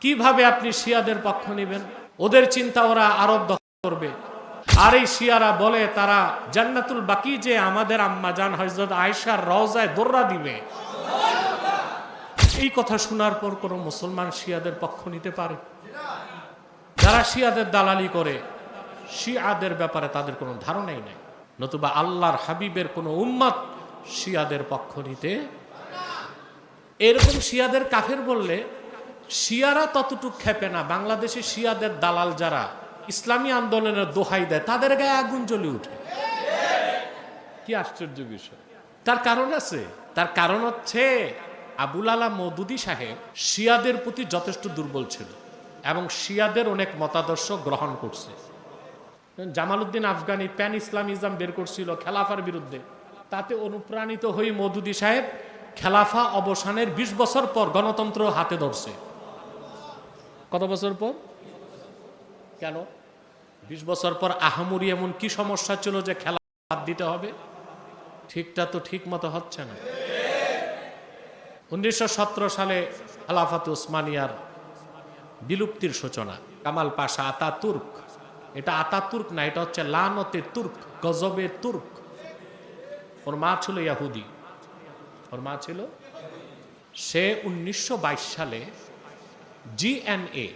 কিভাবে আপনি শিয়াদের পক্ষ নেবেন? ওদের চিন্তা ওরা আরব দখল করবে। আর এই শিয়ারা বলে তারা জান্নাতুল বাকি যে আমাদের আম্মা জান হযরত আয়েশার রওজায় দোররা দিবে। এই কথা শোনার পর কোন মুসলমান শিয়াদের পক্ষ নিতে পারে? যারা শিয়াদের দালালি করে, শিয়াদের ব্যাপারে তাদের কোনো ধারণাই নাই। নতুবা আল্লাহর হাবিবের কোন উম্মত শিয়াদের পক্ষ নিতে, এরকম শিয়াদের কাফের বললে শিয়ারা ততটুক খেপে না। বাংলাদেশে শিয়াদের দালাল যারা ইসলামী আন্দোলনের দোহাই দেয়, তাদের গায়ে আগুন জ্বলে উঠে। কি আশ্চর্য বিষয়! তার কারণ আছে। তার কারণ হচ্ছে আবুল আলা মওদুদী সাহেব শিয়াদের প্রতি যথেষ্ট দুর্বল ছিল এবং শিয়াদের অনেক মতাদর্শ গ্রহণ করছে। জামালউদ্দিন আফগানি প্যান ইসলামিজম বের করছিল খেলাফার বিরুদ্ধে। তাতে অনুপ্রাণিত হয়ে মওদুদী সাহেব খেলাফা অবসানের 20 বছর পর গণতন্ত্র হাতে ধরছে। কত বছর পর? কেন 20 বছর পর আহামরি এমন কি সমস্যা ছিল যে খেলাফা বাদ দিতে হবে? ঠিকটা তো ঠিক মতো হচ্ছে না। 1917 সালে খেলাফাতে উসমানিয়ার বিলুপ্তির সূচনা। কামাল পাশা আতাতুর্ক, এটা আতাতুর্ক না, এটা হচ্ছে লানতে তুর্ক, গজবে তুর্ক। ওর মা ছিল ইহুদি, ওর মা ছিল। সে 1922 সালে জিএনএ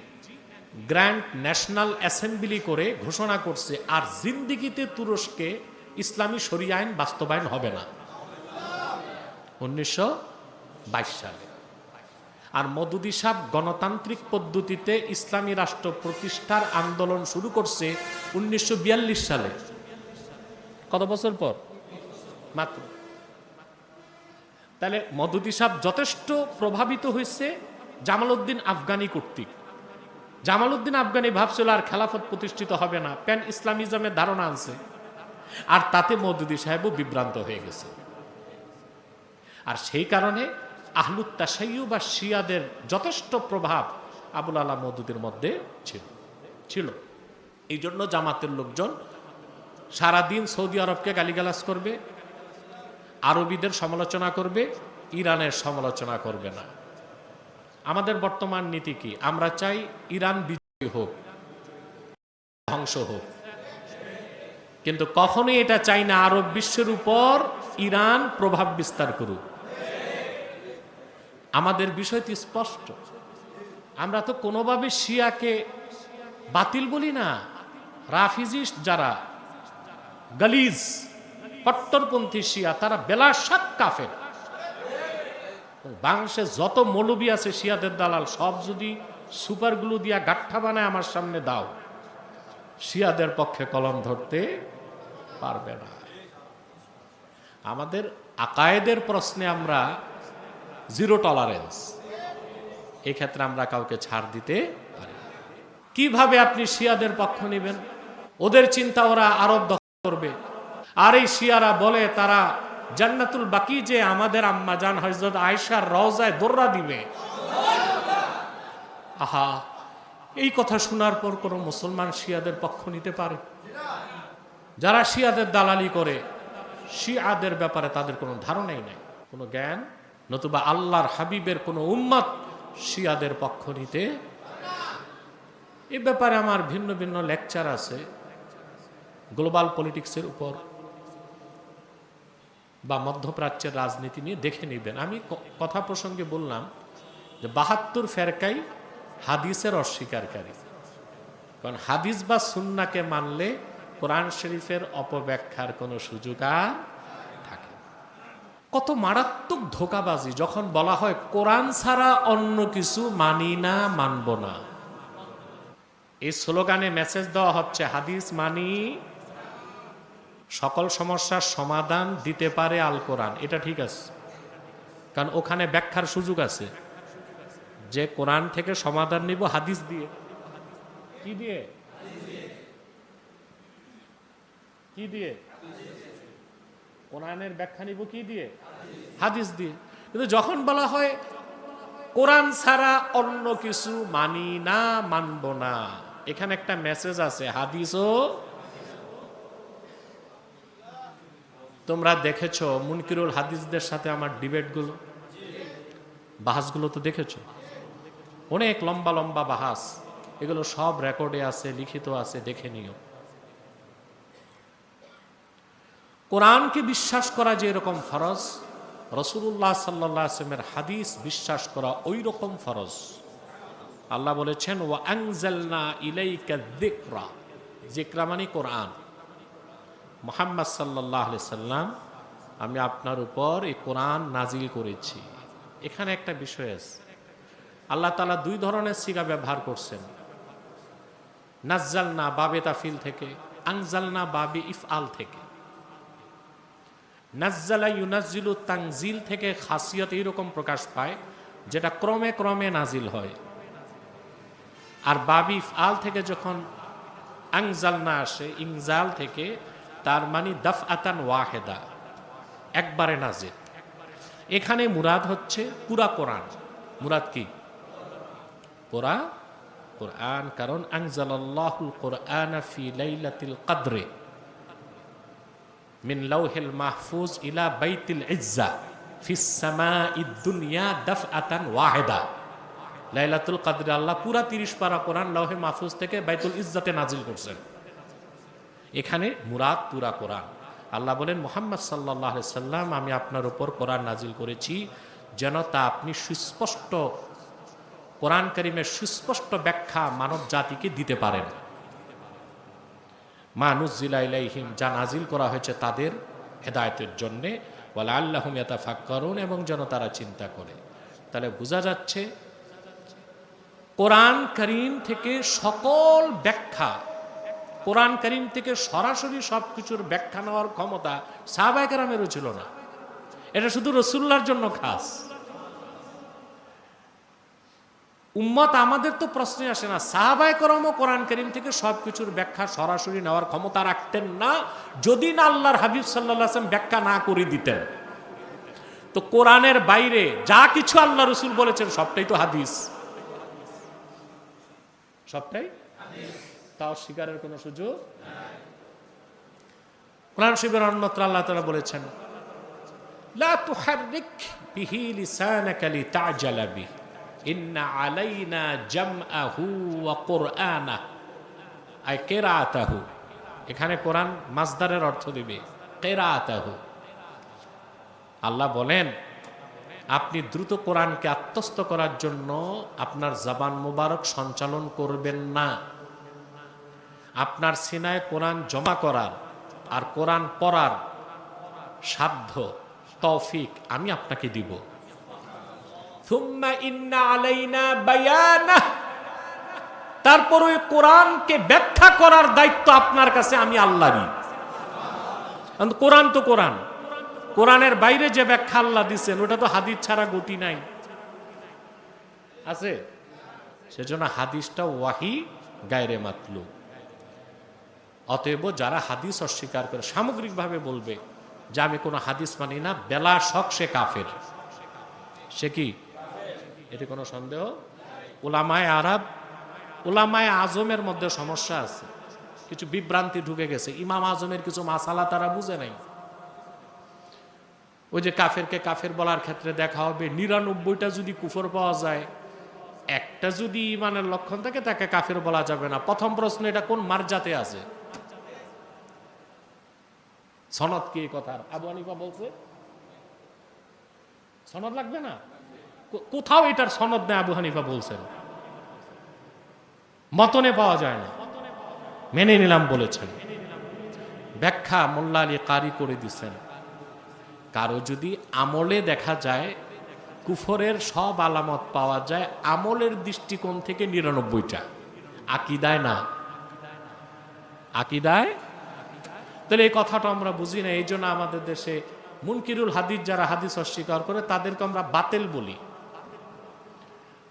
গ্র্যান্ড ন্যাশনাল অ্যাসেম্বলি করে ঘোষণা করছে আর জিন্দিগিতে তুরস্কে ইসলামী শরিয়া আইন বাস্তবায়ন হবে না। 1922 সালে। আর মওদুদী সাহেব গণতান্ত্রিক পদ্ধতিতে ইসলামী রাষ্ট্র প্রতিষ্ঠার আন্দোলন শুরু করছে 1942 সালে। কত বছর পর? মাত্র। তাহলে মওদুদী সাহেব যথেষ্ট প্রভাবিত হয়েছে জামালউদ্দিন আফগানি কর্তৃক। জামালউদ্দিন আফগানি ভাবছিল আর খেলাফত প্রতিষ্ঠিত হবে না, প্যান ইসলামিজমের ধারণা আছে। আর তাতে মওদুদী সাহেবও বিভ্রান্ত হয়ে গেছে। আর সেই কারণে আহলুত তাশাইয়্যু বা শিয়াদের যথেষ্ট প্রভাব আবুল আলা মওদুদীর মধ্যে ছিল। এই জন্য জামাতের লোকজন সারাদিন সৌদি আরবকে গালিগালাজ করবে, আরবিদের সমালোচনা করবে, ইরানের সমালোচনা করবে না। আমাদের বর্তমান নীতি কি? আমরা চাই ইরান বিজয়ী হোক, ধ্বংস হোক, কিন্তু কখনোই এটা চাই না আরব বিশ্বের উপর ইরান প্রভাব বিস্তার করুক। আমাদের বিষয়টি স্পষ্ট। আমরা তো কোনোভাবে শিয়াকে বাতিল বলি না। রাফিজিস্ট যারা গালিজ কট্টরপন্থী শিয়া, তারা বেলা শাক কাফের। বাংলাদেশে যত মৌলবী আছে শিয়াদের দালাল, সব যদি সুপারগুলো দিয়া গাঠা বানায় আমার সামনে দাও, শিয়াদের পক্ষে কলম ধরতে পারবে না। আমাদের আকায়েদের প্রশ্নে আমরা জিরো টলারেন্স, এই ক্ষেত্রে আমরা কাউকে ছাড় দিতে পারি। কিভাবে আপনি শিয়াদের পক্ষ নেবেন? ওদের চিন্তা ওরা আরব দখল করবে। আর এই শিয়ারা বলে তারা জান্নাতুল বাকি যে আমাদের আম্মা জান হযরত আয়েশার রওজায় দোররা দিবে। আহা, এই কথা শোনার পর কোন মুসলমান শিয়াদের পক্ষ নিতে পারে? যারা শিয়াদের দালালি করে, শিয়াদের ব্যাপারে তাদের কোনো ধারণাই নাই, কোনো জ্ঞান। নতুবা আল্লাহর হাবিবের কোন উম্মত শিয়াদের পক্ষ নিতে। এ ব্যাপারে আমার ভিন্ন ভিন্ন লেকচার আছে গ্লোবাল পলিটিক্সের উপর বা মধ্যপ্রাচ্যের রাজনীতি নিয়ে, দেখে নেবেন। আমি কথা প্রসঙ্গে বললাম যে 72 ফেরকাই হাদিসের অস্বীকারী। কারণ হাদিস বা সুন্নাহকে মানলে কোরআন শরীফের অপব্যাখ্যার কোনো সুযোগ আর থাকে। কত মারাত্মক ধোঁকাবাজি যখন বলা হয় কোরআন ছাড়া অন্য কিছু মানি না, মানব না। এই স্লোগানে মেসেজ দেওয়া হচ্ছে হাদিস মানি, সকল সমস্যার সমাধান দিতে পারে আল কোরআন। এটা ঠিক আছে, কারণ ওখানে ব্যাখ্যার সুযোগ আছে যে কোরআন থেকে সমাধান নিব হাদিস দিয়ে। কি দিয়ে? কি দিয়ে? কোরআনের ব্যাখ্যা নিব কি দিয়ে? হাদিস দিয়ে। কিন্তু যখন বলা হয় কোরআন ছাড়া অন্য কিছু মানি না, মানব না, এখানে একটা মেসেজ আছে হাদিসও। তোমরা দেখেছো মুনকিরুল হাদিসদের সাথে আমার ডিবেটগুলো, বাহাসগুলো তো দেখেছো। অনেক লম্বা লম্বা বাহাস, এগুলো সব রেকর্ডে আছে, লিখিত আছে, দেখে নিও। কোরআনকে বিশ্বাস করা যে এরকম ফরজ, রাসূলুল্লাহ সাল্লাল্লাহু আলাইহি ওয়াসাল্লামের হাদিস বিশ্বাস করা ওই রকম ফরজ। আল্লাহ বলেছেন ওয়া আনজালনা ইলাইকা যিকরা, যিকরা মানে কোরআন। মুহাম্মদ সাল্লাল্লাহু আলাইহি সাল্লাম, আমি আপনার উপর এই কোরআন নাজিল করেছি। এখানে একটা বিষয় আছে, আল্লাহ তাআলা দুই ধরনের সিগা ব্যবহার করছেন। নাজ্জালনা বাবে তাফিল থেকে, আনজালনা বাবে ইফআল থেকে। নাজ্জালা ইউনাজ্জিলু তানজিল থেকে খাসিয়ত এইরকম প্রকাশ পায় যেটা ক্রমে ক্রমে নাজিল হয়। আর বাবি ইফআল থেকে যখন আনজালনা আসে, ইনজাল থেকে, তার মানে দাফআতান ওয়াহিদা, একবারে নাজিল। এখানে মুরাদ হচ্ছে পুরা কোরআন। মুরাদ কি? পুরা কোরআন। কারণ আনজালাল্লাহুল কোরআনা ফি লাইলাতিল কদরে মিন লাউহিল মাহফুজ ইলা বাইতিল ইজ্জা ফিস সামাঈদ দুনিয়া দাফআতান ওয়াহিদা। লাইলাতুল কদরে আল্লাহ পুরা 30 পারা কোরআন লাউহে মাহফুজ থেকে বাইতুল ইজ্জাতে নাজিল করছেন। এখানে মুরাদ পুরা কোরআন। আল্লাহ বলেন মুহাম্মদ সাল্লাল্লাহু আলাইহি সাল্লাম, আমি আপনার উপর কোরআন নাজিল করেছি যেন তা আপনি সুস্পষ্ট, কোরআন কারীমের সুস্পষ্ট ব্যাখ্যা মানব জাতিকে দিতে পারেন। মা নুজ্জিলা ইলাইহিম, যা নাজিল করা হয়েছে তাদের হেদায়েতের জন্য, ওয়া লাআল্লাহুম ইয়াতাফাক্কারুন, এবং যেন তারা চিন্তা করে। তাহলে বোঝা যাচ্ছে কোরআন কারীম থেকে সকল ব্যাখ্যা, কোরআন কারীম থেকে সরাসরি সবকিছুর ব্যাখ্যা নেওয়ার ক্ষমতা সাহাবায়ে কেরামেরও ছিল না। এটা শুধু রাসূলুল্লাহর জন্য খাস। উম্মত আমাদের তো প্রশ্নে আসে না, সাহাবায়ে কেরামও কোরআন কারীম থেকে সবকিছুর ব্যাখ্যা সরাসরি নেওয়ার ক্ষমতা রাখতেন না, যদি না আল্লাহর হাবিব সাল্লাল্লাহু আলাইহি ওয়াসাল্লাম ব্যাখ্যা না করে দিতেন। তো কোরআনের বাইরে যা কিছু আল্লাহ রাসূল বলেছেন সবটাই তো হাদিস, সবটাই তাও স্বীকারের কোনো সুযোগ। কোরআন শরীফের অন্যত্র আল্লাহ তাআলা বলেছেন লা তুহাররিক বিহি লিসানাকা লিতা'জালা বিহি ইন্না আলাইনা জামআহু ওয়া কুরআনাহু, আই কিরাআতাহু। এখানে কোরআন মাসদারের অর্থ দিবে কিরাআতাহু। আল্লাহ বলেন আপনি দ্রুত কোরআনকে আত্মস্থ করার জন্য আপনার জবান মুবারক সঞ্চালন করবেন না। আপনার সিনায় কোরআন জমা করার আর কোরআন পড়ার সাধ্য, তৌফিক আমি আপনাকে দিব। সুম্মা ইন্না আলাইনা বায়ানাহ, তারপর ওই কোরআনকে ব্যাখ্যা করার দায়িত্ব আপনার কাছে আমি আল্লাহরই। কোরআন তো কোরআন, কোরআনের বাইরে যে ব্যাখ্যা আল্লাহ দিচ্ছেন ওটা তো হাদিস ছাড়া গতি নাই, আছে? সেজন্য হাদিসটা ওয়াহি গায়রে মাতলু। অতএব যারা হাদিস অস্বীকার করে সামগ্রিকভাবে বলবে যে আমি কোনো হাদিস মানি না, বেলা শক, সে কাফের। সে কি? এতে কোনো সন্দেহ? উলামায়ে আরব, উলামায়ে আজমের মধ্যে সমস্যা আছে, কিছু বিভ্রান্তি ঢুকে গেছে। ইমাম আজমের কিছু মাসালা তারা বুঝে নাই। ওই যে কাফেরকে কাফের বলার ক্ষেত্রে দেখা হবে 99টা যদি কুফর পাওয়া যায়, একটা যদি ইমানের লক্ষণ থাকে তাকে কাফের বলা যাবে না। প্রথম প্রশ্ন, এটা কোন মারজাতে আছে? সনদ কি এই কথার? আবু হানিফা বলছে সনদ লাগবে না, কোথাও এটার সনদ নেই। আবু হানিফা বলছেন মতনে পাওয়া যায় না, মেনে নিলাম বলেছেন। ব্যাখ্যা মোল্লা আলী কারি করে দিচ্ছেন। কারো যদি আমলে দেখা যায় কুফরের সব আলামত পাওয়া যায় আমলের দৃষ্টিকোণ থেকে 99টা, আকীদায় না, আকীদায়। তাহলে এই কথাটা আমরা বুঝি না। এই জন্য আমাদের দেশে মুনকিরুল হাদিস, যারা হাদিস অস্বীকার করে তাদেরকে আমরা বাতিল বলি।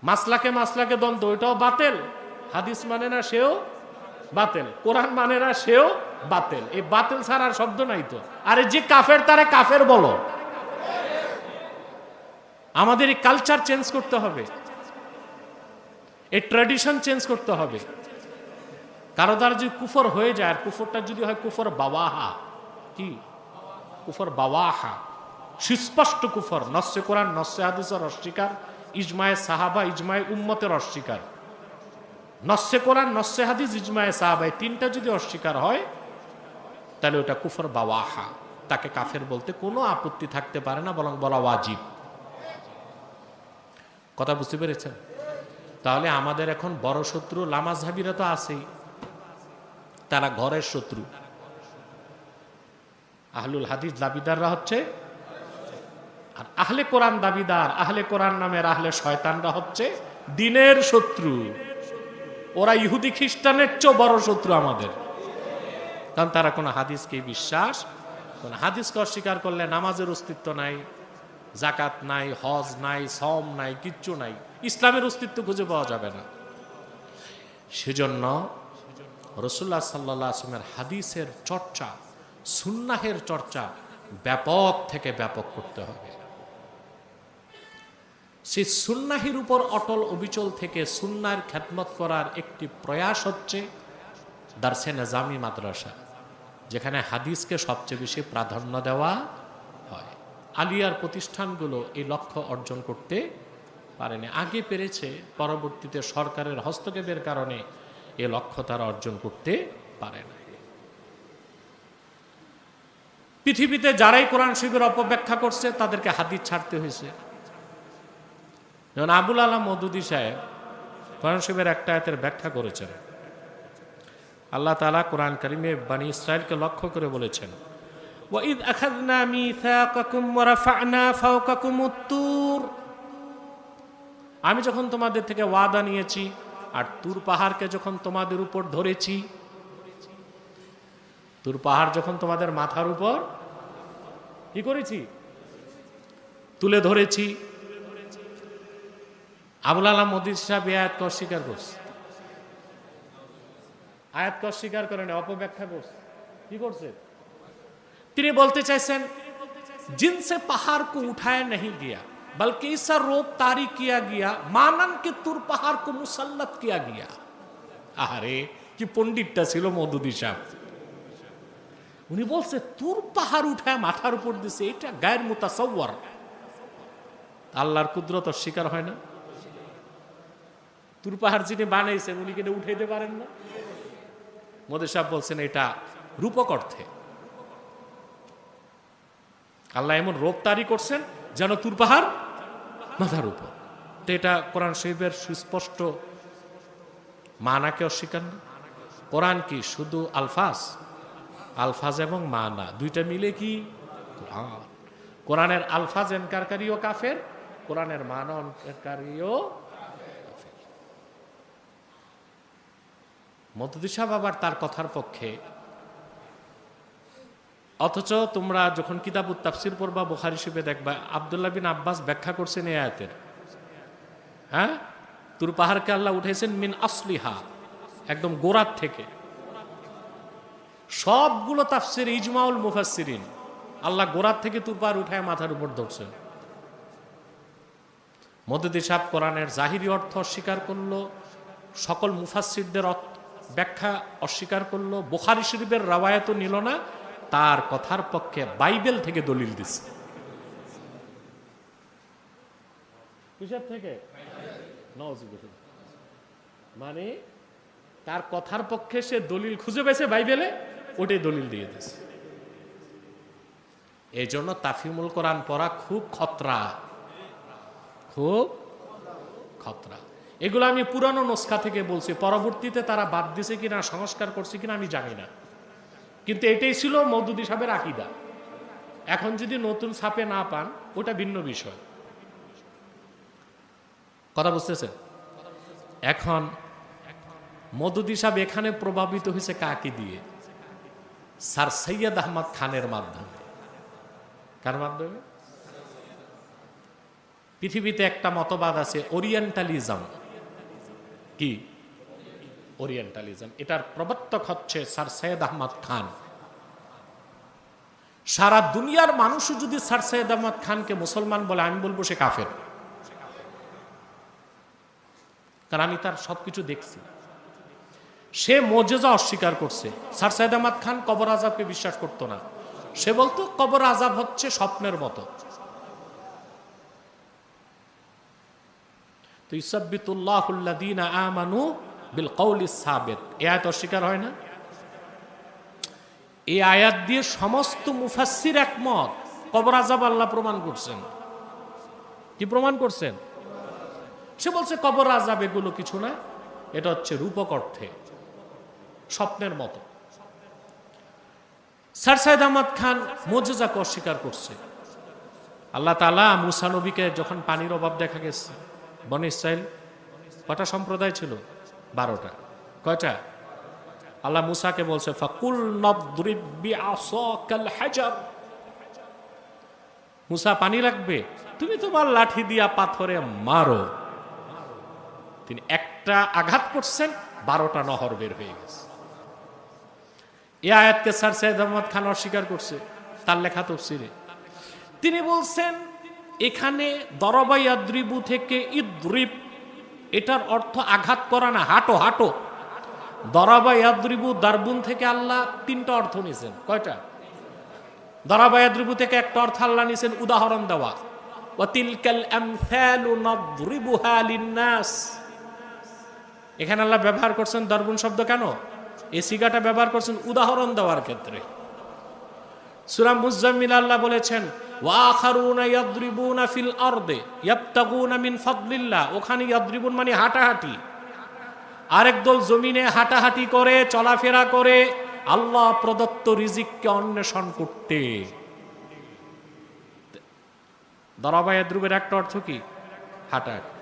মাসলাকে মাসলাকে দ্বন্দ্ব, ওইটাও বাতিল। হাদিস মানে না সেও বাতিল, কোরআন মানে না সেও বাতিল। এই বাতিল ছাড়ার শব্দ নাই তো। আরে যে কাফের তারে কাফের বলো। আমাদের এই কালচার চেঞ্জ করতে হবে, এই ট্র্যাডিশন চেঞ্জ করতে হবে। কারো দ্বারা যদি কুফর হয়ে যায়, আর কুফরটা যদি হয় কুফর বাওয়াহা, কি কুফর বাওয়াহা, সুস্পষ্ট কুফর, নস্যে কোরআন নস্যে হাদিসের অস্বীকার, ইজমায়ে সাহাবা, ইজমায়ে উম্মতের অস্বীকার, নস্সে কোরআন, নস্সে হাদিস, ইজমায়ে সাহাবা, এই তিনটা যদি অস্বীকার হয় তাহলে ওটা কুফর বাওয়াহা, তাকে কাফের বলতে কোনো আপত্তি থাকতে পারে না, বরং বলা ওয়াজিব। কথা বুঝতে পেরেছেন? তাহলে আমাদের এখন বড় শত্রু লামাজহাবিরা তো আছেই, তারা ঘরের শত্রু। আহলুল হাদিস দাবিদাররা হচ্ছে, আর আহলে কোরআন দাবিদার, আহলে কোরআন নামের আহলে শয়তানরা হচ্ছে দ্বীনের শত্রু। ওরা ইহুদি খ্রিস্টানের চেয়ে বড় শত্রু আমাদের, কারণ তারা কোনো হাদিসকে বিশ্বাস, কোন হাদিসকে অস্বীকার করলে নামাজের অস্তিত্ব নাই, জাকাত নাই, হজ নাই, সম নাই, কিচ্ছু নাই, ইসলামের অস্তিত্ব খুঁজে পাওয়া যাবে না। সেজন্য রাসূলুল্লাহ সাল্লাল্লাহু আলাইহি ওয়াসাল্লামের হাদিসের চর্চা, সুন্নাহের চর্চা ব্যাপক থেকে ব্যাপক করতে হবে। সেই সুন্নাহির উপর অটল অবিচল থেকে সুন্নার খেদমত করার একটি প্রয়াস হচ্ছে দারসে নিজামি মাদ্রাসা, যেখানে হাদিসকে সবচেয়ে বেশি প্রাধান্য দেওয়া হয়। আলিয়ার প্রতিষ্ঠানগুলো এই লক্ষ্য অর্জন করতে পারেনি, আগে পেরেছে, পরবর্তীতে সরকারের হস্তক্ষেপের কারণে এ লক্ষ্য তারা অর্জন করতে পারে না। পৃথিবীতে যারাই কোরআন শরীফের অপব্যাখ্যা করছে তাদেরকে হাদিস ছাড়তে হয়েছে। যেমন আবুল আলা মওদুদী সাহেব কোরআন শরীফের একটা আয়াতের ব্যাখ্যা করেছেন। আল্লাহ তাআলা কোরআন কারিমে বনি ইসরাইলকে লক্ষ্য করে বলেছেন, ওয়াইদ আখাযনা মিসাকাকুম ওয়া রাফা'না ফাওকাকুমুত তুর, আমি যখন তোমাদের থেকে ওয়াদা নিয়েছি আর তুর পাহাড়কে যখন তোমাদের উপর ধরেছি, তুর পাহাড় যখন তোমাদের মাথার উপর কি করেছি, তুলে ধরেছি। আবুল আলা মওদুদী সাহেব আয়াতকে অস্বীকার করছে, আয়াতকে অস্বীকার করে না, অপব্যাখ্যা করছে। কি করছে? তিনি বলতে চাইছেন जिनसे पहाड़ को उठाया नहीं गया बल्कि ऐसा रोप तारी किया गया मानन के तुर पहाड़ को मुसल्लत किया गया। আরে কি পণ্ডিতটা ছিল মওদুদী সাহেব, উনি বলছে তুর পাহাড় উঠায় মাথার উপর দিছে, এটা গায়ের মুতাসাওয়ার। আল্লাহর কুদরত অস্বীকার হয় না? তুর পাহাড় যিনি বানাইছেন উনি কিনা উঠাইতে পারেন না? মওদুদী সাহেব বলছেন এটা রূপক অর্থে আল্লাহ এমন রূপ তারি করছেন যেন তুর পাহাড় মাথার উপর। তো এটা কোরআন শরীফের সুস্পষ্ট মানাকে অস্বীকার না। কোরআন কি শুধু আলফাজ, আলফাজ এবং মানা দুইটা মিলে কি কোরআন। কোরআনের আলফাজ এনকারকারীও কাফের, কোরআনের মানা এনকারকারীও কাফের। মওদুদী সাহেব আবার তার কথার পক্ষে, অথচ তোমরা যখন কিতাবুত তাফসির পড়বা বুখারী শরীফে দেখবা আব্দুল্লাহ বিন আব্বাস ব্যাখ্যা করছেন এই আয়াতের। হ্যাঁ, তুর পাহাড়কে আল্লাহ উঠেছেন মিন আসলিহা, একদম গোড়ার থেকে। সবগুলো তাফসির ইজমাউল মুফাসসিরিন আল্লাহ গোড়ার থেকে তুর পাহাড় উঠায় মাথার উপর ধরছেন। মওদুদী সাহেব কোরআনের জাহিরি অর্থ অস্বীকার করলো, সকল মুফাসসিরদের ব্যাখ্যা অস্বীকার করলো, বুখারী শরীফের রাওয়ায়াতও নিল না, তার কথার পক্ষে বাইবেল থেকে দলিল দিচ্ছে। কিসের থেকে? মানে তার কথার পক্ষে সে দলিল খুঁজে পেয়েছে বাইবেলে, ওটাই দলিল দিয়ে দিচ্ছে। এই জন্য তাফহিমুল কোরআন পড়া খুব খতরা, খুব খতরা। এগুলো আমি পুরানো নস্খা থেকে বলছি, পরবর্তীতে তারা বাদ দিছে কিনা, সংস্কার করছে কিনা আমি জানি না, কিন্তু এটাই ছিল মওদুদী সাহেবের আকীদা। এখন যদি নতুন ছাপে না পান ওটা ভিন্ন বিষয়। কথা বুঝতেছেন? এখন মওদুদী সাহেব এখানে প্রভাবিত হয়েছে কাকে দিয়ে? স্যার সৈয়দ আহমদ খানের মাধ্যমে। কার মাধ্যমে? পৃথিবীতে একটা মতবাদ আছে ওরিয়েন্টালিজম। কি ওরিয়েন্টালিজম? এটার প্রবর্তক হচ্ছে স্যার সৈয়দ আহমদ খান। সারা দুনিয়ার মানুষও যদি স্যার সৈয়দ আহমদ খানকে মুসলমান বলে, আমি বলবো সে কাফের, কারণ আমি তার সবকিছু দেখছি। সে মুজিজা অস্বীকার করছে। স্যার সৈয়দ আহমদ খান কবর আযাবকে বিশ্বাস করতো না, সে বলতো কবর আযাব হচ্ছে স্বপ্নের মতো। তো ইসাব্বিতুল্লাহুল্লাযীনা আমানু বিল কওলিস সাবিত, এই আয়াত অস্বীকার হয় না? এই আয়াত দিয়ে সমস্ত মুফাসসির একমত, কবর আযাব আল্লাহ প্রমাণ করছেন। কি প্রমাণ করছেন? সে বলছে কবর আযাব এগুলো কিছু না, এটা হচ্ছে রূপক অর্থে, স্বপ্নের মতো। স্যার সাইদ আহমদ খান মুজিজাকে অস্বীকার করছে। আল্লাহ তাআলা মুসা নবীকে যখন পানির অভাব দেখা গেছে, বনি ইসরাইল কয়টা সম্প্রদায় ছিল? 12টা। কয়টা? আল্লাহ মুসাকে বলছে ফাকুল নাদরিব বিআসাকাল হাজার, মুসা পানি লাগবে, তুমি তোমার লাঠি দিয়া পাথরে মারো। তিনি একটা আঘাত করছেন, 12টা নহর বের হয়ে গেছে। এই আয়াতকে স্যার সৈয়দ আহমদ খান অস্বীকার করছে তার লেখা তাফসীরে। তিনি বলছেন এখানে দরবা ইয়াদ্রিবু থেকে ইদ্রিব, এটার অর্থ আঘাত করা না, হাঁটো হাঁটো। দরবা ইয়াদ্রিবু দারবুন থেকে আল্লাহ 3টা অর্থ নিয়েছেন। কয়টা? দরবা ইয়াদ্রিবু থেকে একটা অর্থ আল্লাহ নিয়েছেন উদাহরণ দেওয়া, ওয়া তিলকাল আমসালু নাদরিবুহা লিন-নাস। এখানে আল্লাহ ব্যবহার করছেন দারবুন শব্দ কেন? এই সিগাটা ব্যবহার করছেন উদাহরণ দেওয়ার ক্ষেত্রে। সূরা মুজাম্মিল আল্লাহ বলেছেন ওয়া আখারুনা ইয়াদরিবুনা ফিল আরদি ইয়াবতাগুনা মিন ফাদলিল্লাহ, ওখানে ইয়াদরিবুন মানে হাঁটাহাঁটি। আরেক দল জমিনে হাঁটাহাঁটি করে, চলাফেরা করে আল্লাহ প্রদত্ত রিজিককে অন্বেষণ করতে। দরাবা ইয়াদরিবের একটা অর্থ কি? হাঁটাহাঁটি।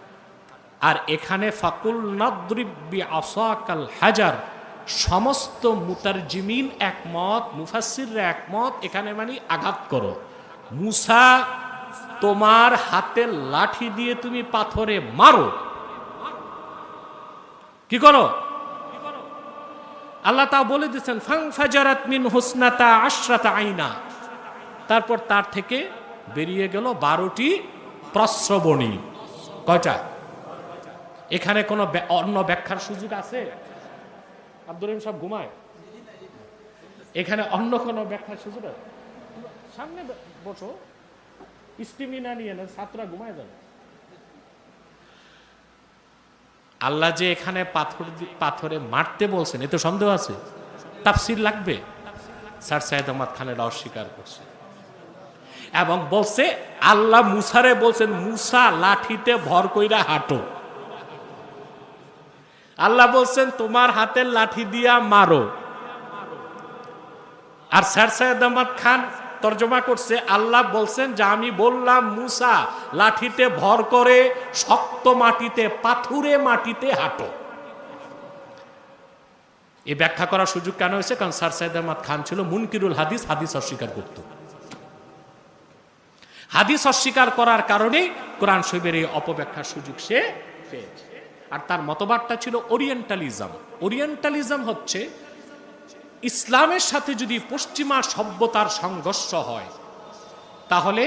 আর এখানে ফাকুল নাদরিব বিআসাকাল হাজার, সমস্ত মুতারজিমিন একমত, মুফাসসিররা একমত, এখানে মানে আঘাত করো। মুসা তোমার হাতে লাঠি দিয়ে তুমি পাথরে মারো। কি করো? আল্লাহ তা বলে দিচ্ছেন ফাংফাজারাত মিন হুসনাতা আশরাতা আইনা, তারপর তার থেকে বেরিয়ে গেল 12টি প্রস্রবণী। কয়টা? এখানে কোনো অন্য ব্যাখ্যার সুযোগ আছে? আব্দুর রহিম সব ঘুমায়, এখানে অন্য কোনো ব্যাখ্যার সুযোগ আছে? সামনে বসো, স্টিমিনা নিয়ে না, ছাত্ররা ঘুমায় যাবে। আল্লাহ যে এখানে পাথরে মারতে বলছেন এতে সন্দেহ আছে? তাফসীর লাগবে? স্যার সাইদ আহমদ খানের অস্বীকার করছে এবং বলছে আল্লাহ মুসারে বলছেন মুসা লাঠিতে ভর কইরা হাঁটো। আল্লাহ বলছেন তোমার হাতের লাঠি দিয়া মারো। আর স্যার সৈয়দ আহমদ খান তর্জমা করছে আল্লাহ বলছেন যে আমি বললাম মুসা লাঠিতে ভর করে শক্ত মাটিতে, পাথুরে মাটিতে হাঁটো। এই ব্যাখ্যা করার সুযোগ কেন হয়েছে? কারণ স্যার সৈয়দ আহমদ খান ছিল মুনকিরুল হাদিস, হাদিস অস্বীকার করত। হাদিস অস্বীকার করার কারণে কোরআন শরীফের এই অপব্যাখ্যার সুযোগ সে পেয়েছে। আর তার মতবাদটা ছিল ওরিয়েন্টালিজম। ওরিয়েন্টালিজম হচ্ছে ইসলামের সাথে যদি পশ্চিমা সভ্যতার সংঘর্ষ হয় তাহলে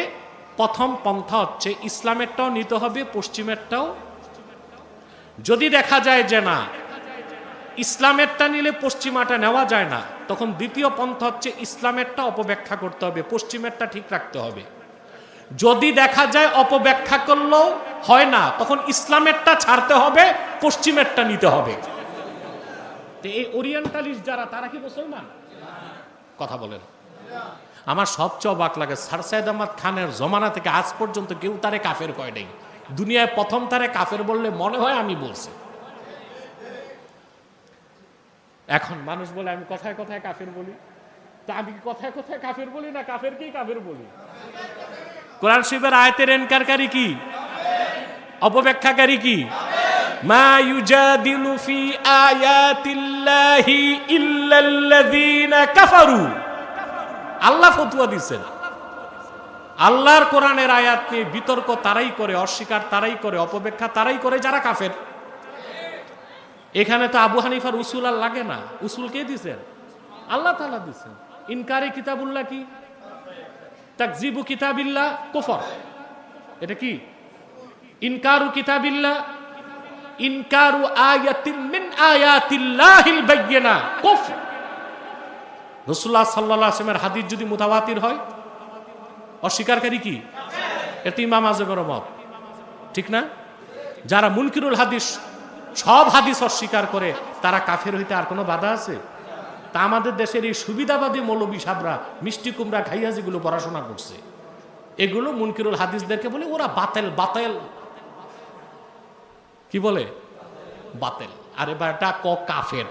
প্রথম পন্থা হচ্ছে ইসলামেরটাও নিতে হবে, পশ্চিমেরটাও। যদি দেখা যায় যে না ইসলামেরটা নিলে পশ্চিমাটা নেওয়া যায় না, তখন দ্বিতীয় পন্থা হচ্ছে ইসলামেরটা অপব্যাখ্যা করতে হবে, পশ্চিমেরটা ঠিক রাখতে হবে। যদি দেখা যায় অপব্যাখ্যা করলেও হয় না, তখন ইসলামেরটা ছাড়তে হবে, পশ্চিমেরটা নিতে হবে। এই ওরিয়েন্টালিস্ট যারা, তারা কি মুসলমান? কথা বলেন। আমার সবচেয়ে অবাক লাগে স্যার সৈয়দ আহমদ খানের জমানা থেকে আজ পর্যন্ত কেউ তারে কাফের কয় নাই। দুনিয়ায় প্রথম তারে কাফের বললে মনে হয় আমি বলছি। এখন মানুষ বলে আমি কথায় কথায় কাফের বলি, তা আমি কথায় কথায় কাফের বলি না কাফেরকেই কাফের বলি? কোরআন শরীফের আয়াতের ইনকারকারী কি? অপব্যাখ্যাকারী কি? মা ইউজাদিলু ফি আয়াতিল্লাহি ইল্লাল্লাযীনা কাফারু। আল্লাহ ফতোয়া দিয়েছেন আল্লাহর কোরআনের আয়াত নিয়ে বিতর্ক তারাই করে, অস্বীকার তারাই করে, অপব্যাখ্যা তারাই করে যারা কাফের। এখানে তো আবু হানিফার উসুল আর লাগে না। উসুল কে দিয়েছেন? আল্লাহ তাআলা দিয়েছেন। ইনকারে কিতাবুল্লাহ কি? তাকযিবু কিতাবিল্লাহ কুফর। এটা কি? ইনকারু কিতাবিল্লাহ, ইনকারু আয়াতিন মিন আয়াতিল্লাহিল বায়্যিনা কুফর। রাসূলুল্লাহ সাল্লাল্লাহু আলাইহি ওয়াসাল্লামের হাদিস যদি মুতাওয়াতির হয়, অস্বীকারকারী কি? এটা ইমাম আযমের মত, ঠিক না? যারা মুনকিরুল হাদিস, সব হাদিস অস্বীকার করে, তারা কাফের হইতে আর কোনো বাধা আছে? তা আমাদের দেশের এই সুবিধাবাদী মৌলবী সাবরা মিষ্টি কুমড়া খাইয়া যেগুলো পড়াশোনা করছে, এগুলো মুনকিরুল হাদিসদেরকে বলে ওরা বাতেল বাতেল, কি বলে? বাতেল। আরে বাটা কাফের।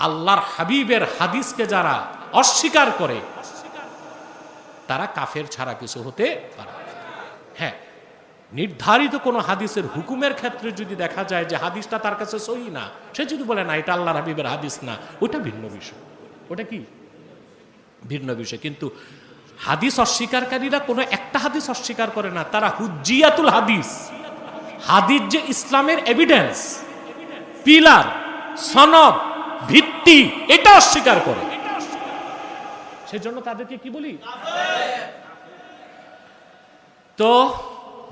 আল্লাহর হাবিবের হাদিসকে যারা অস্বীকার করে তারা কাফের ছাড়া কিছু হতে পারে। হ্যাঁ, নির্ধারিত কোনো হাদিসের হুকুমের ক্ষেত্রে যদি দেখা যায় যে হাদিসটা তার কাছে সহি না, সে যদি বলে না এটা আল্লাহর হাবিবের হাদিস না, ওটা ভিন্ন বিষয়। ওটা কি ভিন্ন বিষয়। কিন্তু হাদিস অস্বীকারীরা কোনো একটা হাদিস অস্বীকার করে না, তারা হুজ্জিয়াতুল হাদিস, হাদিস যে ইসলামের এভিডেন্স, পিলার, সনদ, ভিত্তি, এটা অস্বীকার করে। সেজন্য তাদেরকে কি বলি? তো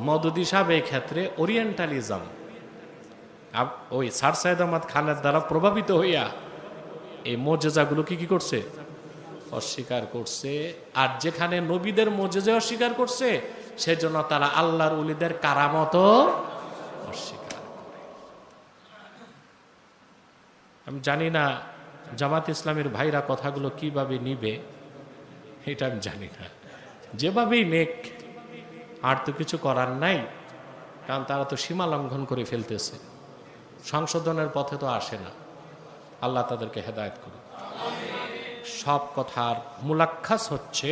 মওদুদী সাহেব এই ক্ষেত্রে ওরিয়েন্টালিজম, ওই স্যার সাইয়েদ আহমদ খানের দ্বারা প্রভাবিত হইয়া এই মোজেজাগুলোকে কি করছে? অস্বীকার করছে। আর যেখানে নবীদের মোজেজা অস্বীকার করছে, সেজন্য তারা আল্লাহর ওলিদের কারামত অস্বীকার করে। আমি জানি না জামাত ইসলামের ভাইরা কথাগুলো কিভাবে নিবে, এটা আমি জানি না। যেভাবেই নেক, আর তো কিছু করার নাই, কারণ তারা তো সীমা লঙ্ঘন করে ফেলতেছে, সংশোধনের পথে তো আসে না। আল্লাহ তাদেরকে হেদায়েত করুন। সব কথার মূলাক্ষাস হচ্ছে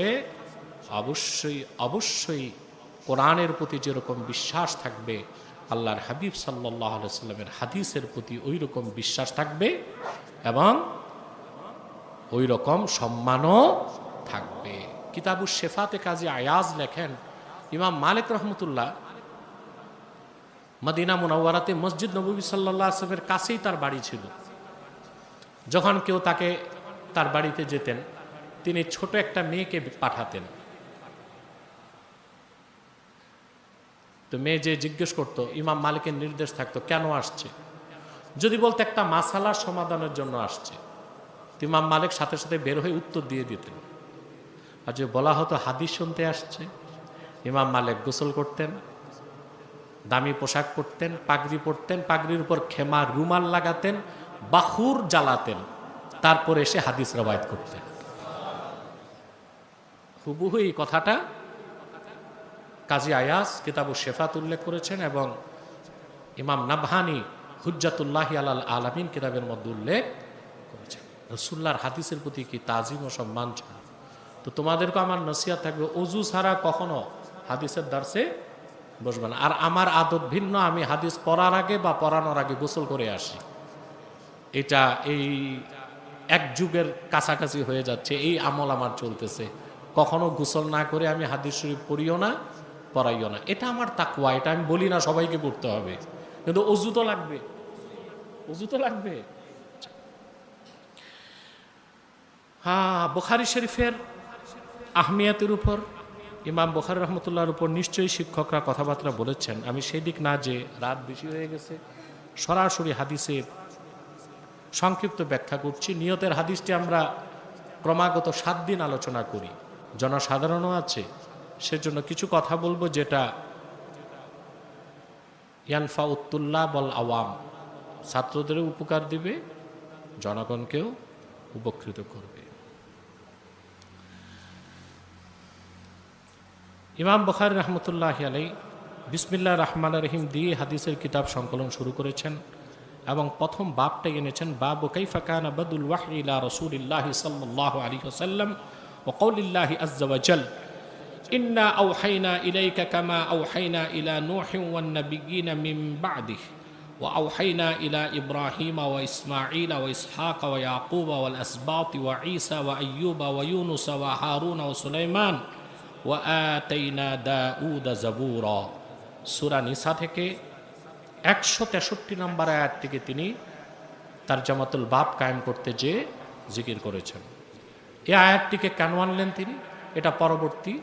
অবশ্যই অবশ্যই কোরআনের প্রতি যেরকম বিশ্বাস থাকবে, আল্লাহর হাবিব সাল্লাল্লাহু আলাইহি সাল্লামের হাদিসের প্রতি ওই রকম বিশ্বাস থাকবে এবং ওই রকম সম্মানও থাকবে। কিতাবুশ শেফাতে কাজী আয়াজ লেখেন, ইমাম মালিক রহমতুল্লাহ মদিনা মুনাওয়ারাতে মসজিদ নববী সাল্লাল্লাহু আলাইহি ওয়াসাল্লামের কাছেই তার বাড়ি ছিল। যখন কেউ তাকে তার বাড়িতে যেতেন, তিনি ছোট একটা মেয়েকে পাঠাতেন। তো মেয়ে যে জিজ্ঞেস করত, ইমাম মালিকের নির্দেশ থাকতো কেন আসছে। যদি বলতো একটা মাসালার সমাধানের জন্য আসছে, ইমাম মালিক সাথে সাথে বের হয়ে উত্তর দিয়ে দিতেন। আর যে বলা হতো হাদিস শুনতে আসছে, ইমাম মালিক গোসল করতেন, দামি পোশাক পরতেন, পাগড়ি পরতেন, পাগড়ির উপর খেমা রুমাল লাগাতেন, বাখুর জ্বালাতেন, তারপরে এসে হাদিস রবায়াত করতেন। হুবহু এই কথাটা কাজী আয়াজ কিতাবুশ শেফাত উল্লেখ করেছেন এবং ইমাম নাবহানি হুজ্জাতুল্লাহি আলাল আলামিন কিতাবের মধ্যে উল্লেখ করেছেন। রাসূলুল্লাহর হাদিসের প্রতি কি তাজিম ও সম্মান ছিল। তো তোমাদেরকে আমার নসিহত থাকবে, অজু ছাড়া কখনো হাদিসের দার্সে বসবে না। আর আমার আদত ভিন্ন, আমি হাদিস পড়ার আগে বা পড়ানোর আগে গোসল করে আসি। এটা এই এক যুগের কাছাকাছি হয়ে যাচ্ছে, এই আমল আমার চলতেছে। কখনো গোসল না করে আমি হাদিস শরীফ পড়িও না, পড়াইও না। এটা আমার তাকওয়া, এটা আমি বলি না সবাইকে পড়তে হবে, কিন্তু অজু তো লাগবে, অজু তো লাগবে। হ্যাঁ, বুখারী শরীফের আহমিয়াতের উপর ইমাম বুখারী রহমতুল্লাহর উপর নিশ্চয়ই শিক্ষকরা কথাবার্তা বলেছেন। আমি সেই দিক না, যে রাত বেশি হয়ে গেছে, সরাসরি হাদিসের সংক্ষিপ্ত ব্যাখ্যা করছি। নিয়তের হাদিসটি আমরা ক্রমাগত 7 দিন আলোচনা করি, জনসাধারণও আছে, সেজন্য কিছু কথা বলবো যেটা ইয়ানফাউতুল্লাহ বল আওয়াম, ছাত্রদেরও উপকার দিবে, জনগণকেও উপকৃত করবে। ইমাম বুখারী রহমতুল্লাহি আলাইহি বিসমিল্লাহির রহমানির রহিম দিয়ে হাদিসের কিতাব সংকলন শুরু করেছেন এবং প্রথম বাবটা এনেছেন, বাবু কাইফা কানা বাদুল ওয়াহয়ি ইলা রাসূলিল্লাহি সাল্লাল্লাহু আলাইহি ওয়াসাল্লাম ওয়া কওলিল্লাহি আযজা ওয়া জাল ইন্না আওহাইনা ইলাইকা কামা আওহাইনা ইলা নূহিন ওয়ান নাবিয়্যিনা মিন বা'দিহি ওয়া আওহাইনা ইলা ইব্রাহিমা ওয়া ইসমাঈলা ওয়া ইসহাকা ওয়া ইয়াকুবা ওয়াল আসবাতি ওয়া ঈসা ওয়া আইয়ুবা ওয়া ইউনুসা ওয়া হারুনা ওয়া সুলাইমান ওয়া আতাইনা দাউদা জাবুরা। সূরা নিসা থেকে 163 নম্বর আয়াত থেকে তিনি তারজামাতুল বাব কায়েম করতে যে জিকির করেছেন। এই আয়াতটিকে কেন আনলেন তিনি, এটা পরবর্তী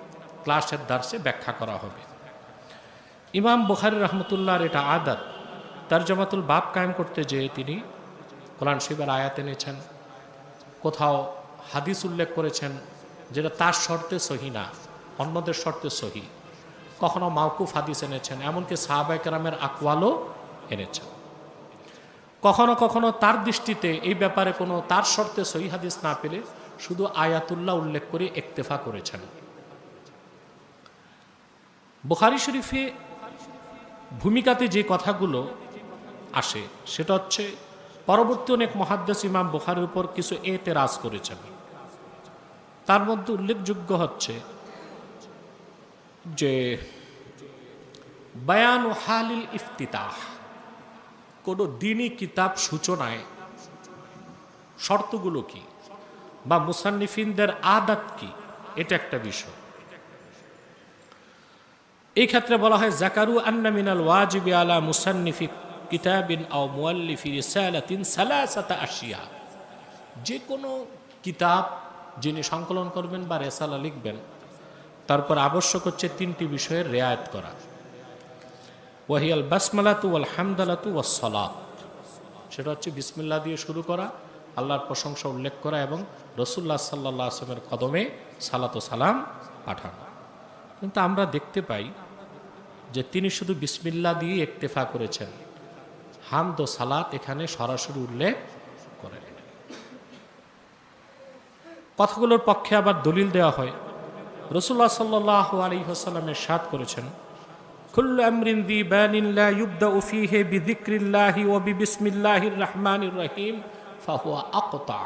ক্লাসের দার্সে ব্যাখ্যা করা হবে। ইমাম বুখারী রহমতুল্লাহর এটা আদত, তারজামাতুল বাব কায়েম করতে যে তিনি কোরআন শরীফের আয়াত এনেছেন, কোথাও হাদিস উল্লেখ করেছেন যেটা তার শর্তে সহি না, অন্যদের শর্তে সহি। কখনো মাওকুফ হাদিস এনেছেন, এমনকি সাহাবায়ে কেরামের আকওয়ালও এনেছেন। কখনো কখনো তার দৃষ্টিতে এই ব্যাপারে কোনো তার শর্তে সহিহ হাদিস না পেলে শুধু আয়াতুল্লাহ উল্লেখ করে ইক্তেফা করেছেন। বুখারী শরীফে ভূমিকাতে যে কথাগুলো আসে সেটা হচ্ছে পরবর্তী অনেক মুহাদ্দিস ইমাম বুখারীর উপর কিছু এতেরাজ করেছেন। তার মধ্যে উল্লেখযোগ্য হচ্ছে যে বায়ানু হালিল ইফতিতাহ, কোনো দ্বীনি কিতাব সূচনায় শর্তগুলো কি বা মুসান্নিফিনদের আদাত কি, এটা একটা বিষয়। এই ক্ষেত্রে বলা হয় যাকারু আন্না মিনাল ওয়াজিবি আলা মুসান্নিফি কিতাবিন আও মুআল্লিফি রিসালাতিন সালাসাতা আশিয়া, যে কোনো কিতাব যিনি সংকলন করবেন বা রেসালা লিখবেন তারপর আবশ্যক হচ্ছে তিনটি বিষয়ের রেয়ায়েত করা। ওয়াহিয়াল বাসমালাতু ওয়াল হামদালাতু ওয়াস সালাত, সেটা হচ্ছে বিসমিল্লাহ দিয়ে শুরু করা, আল্লাহর প্রশংসা উল্লেখ করা এবং রাসূলুল্লাহ সাল্লাল্লাহু আলাইহি ওয়াসাল্লামের কদমে সালাত ও সালাম পাঠানো। কিন্তু আমরা দেখতে পাই যে তিনি শুধু বিসমিল্লাহ দিয়ে ইক্তেফা করেছেন, হামদ ও সালাত এখানে সরাসরি উল্লেখ করেন। কথাগুলোর পক্ষে আবার দলিল দেওয়া হয়, রাসূলুল্লাহ সাল্লাল্লাহু আলাইহি ওয়াসাল্লাম ইরশাদ করেছেন, কুল্লু আমরিন যী বালিন লা ইউবদাউ ফীহি বিযিকরিল্লাহি ওয়া বিসমিল্লাহির রহমানির রহিম ফাহুয়া আকতা।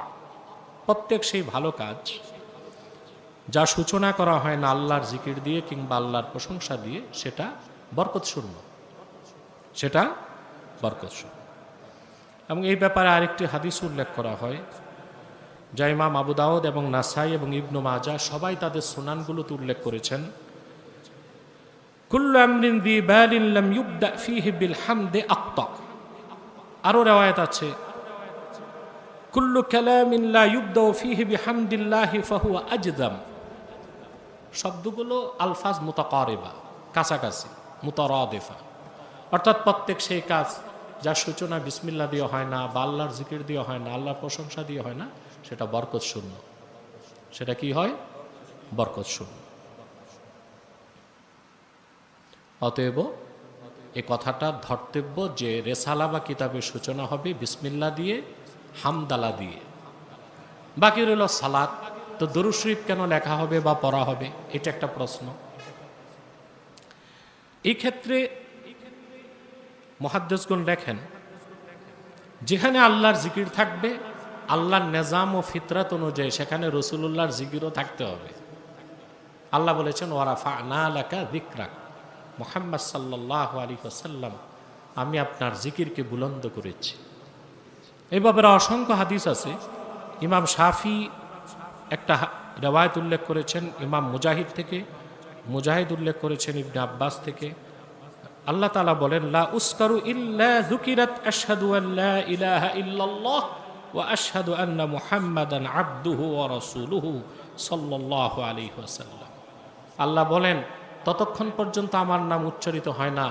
প্রত্যেক সেই ভালো কাজ যা সূচনা করা হয় না আল্লাহর জিকির দিয়ে কিংবা আল্লাহর প্রশংসা দিয়ে, সেটা বরকতশূন্য, সেটা বরকতশূন্য। এবং এই ব্যাপারে আরেকটি হাদিস উল্লেখ করা হয় যা ইমাম আবু দাউদ এবং নাসাই এবং ইবনু মাজাহ সবাই তাদের সুনানগুলোতে উল্লেখ করেছেন। কুল্লু আমরিন যী বালিন লাম ইউবদা ফীহি বিল হামদি আকতা। আরো রিওয়ায়াত আছে কুল্লু কালামিন লা ইউবদা ফীহি বিহামদিল্লাহি ফাহুয়া আজদাম। শব্দগুলো আলফাজ মুতাকারিবা, কাছাকাছি, মুতারাদিফা, অর্থাৎ প্রত্যেক সেই কাজ যার সূচনা বিসমিল্লাহ দিয়ে হয় না বা আল্লাহর জিকির দিয়ে হয় না, আল্লাহর প্রশংসা দিয়ে হয় না, সেটা বরকত শূন্য। সেটা কি হয়? বরকত শূন্য। অতএব এ কথাটা ধর্তব্য যে রেসালা বা কিতাবের সূচনা হবে বিসমিল্লাহ দিয়ে, হামদালা দিয়ে। বাকি রইল সালাত, তো দরুদ শরীফ কেন লেখা হবে বা পড়া হবে, এটা একটা প্রশ্ন। এই ক্ষেত্রে মুহাদ্দিসগণ লেখেন, যেখানে আল্লাহর জিকির থাকবে, আল্লাহর নিজাম ও ফিতরাত অনুযায়ী সেখানে রাসূলুল্লাহর জিকিরও থাকতে হবে। আল্লাহ বলেছেন ওয়ারাফা'না লাকা যিকরাক, মুহাম্মদ সাল্লাল্লাহু আলাইহি ওয়াসাল্লাম, আমি আপনার জিকিরকে বুলন্দ করেছি। এই ব্যাপারে অসংখ্য হাদিস আছে। ইমাম শাফি একটা রিওয়ায়াত উল্লেখ করেছেন ইমাম মুজাহিদ থেকে, মুজাহিদ উল্লেখ করেছেন ইবনে আব্বাস থেকে। আল্লাহ তাআলা বলেন, লা উসকারু ইল্লা যুকিরাত আশহাদু আল্লা ইলাহা ইল্লাল্লাহ ওয়া আশহাদু আন্না মুহাম্মাদান আবদুহু ওয়া রাসূলুহু সাল্লাল্লাহু আলাইহি ওয়াসাল্লাম। আল্লাহ বলেন, ততক্ষণ পর্যন্ত আমার নাম উচ্চারিত হয় না,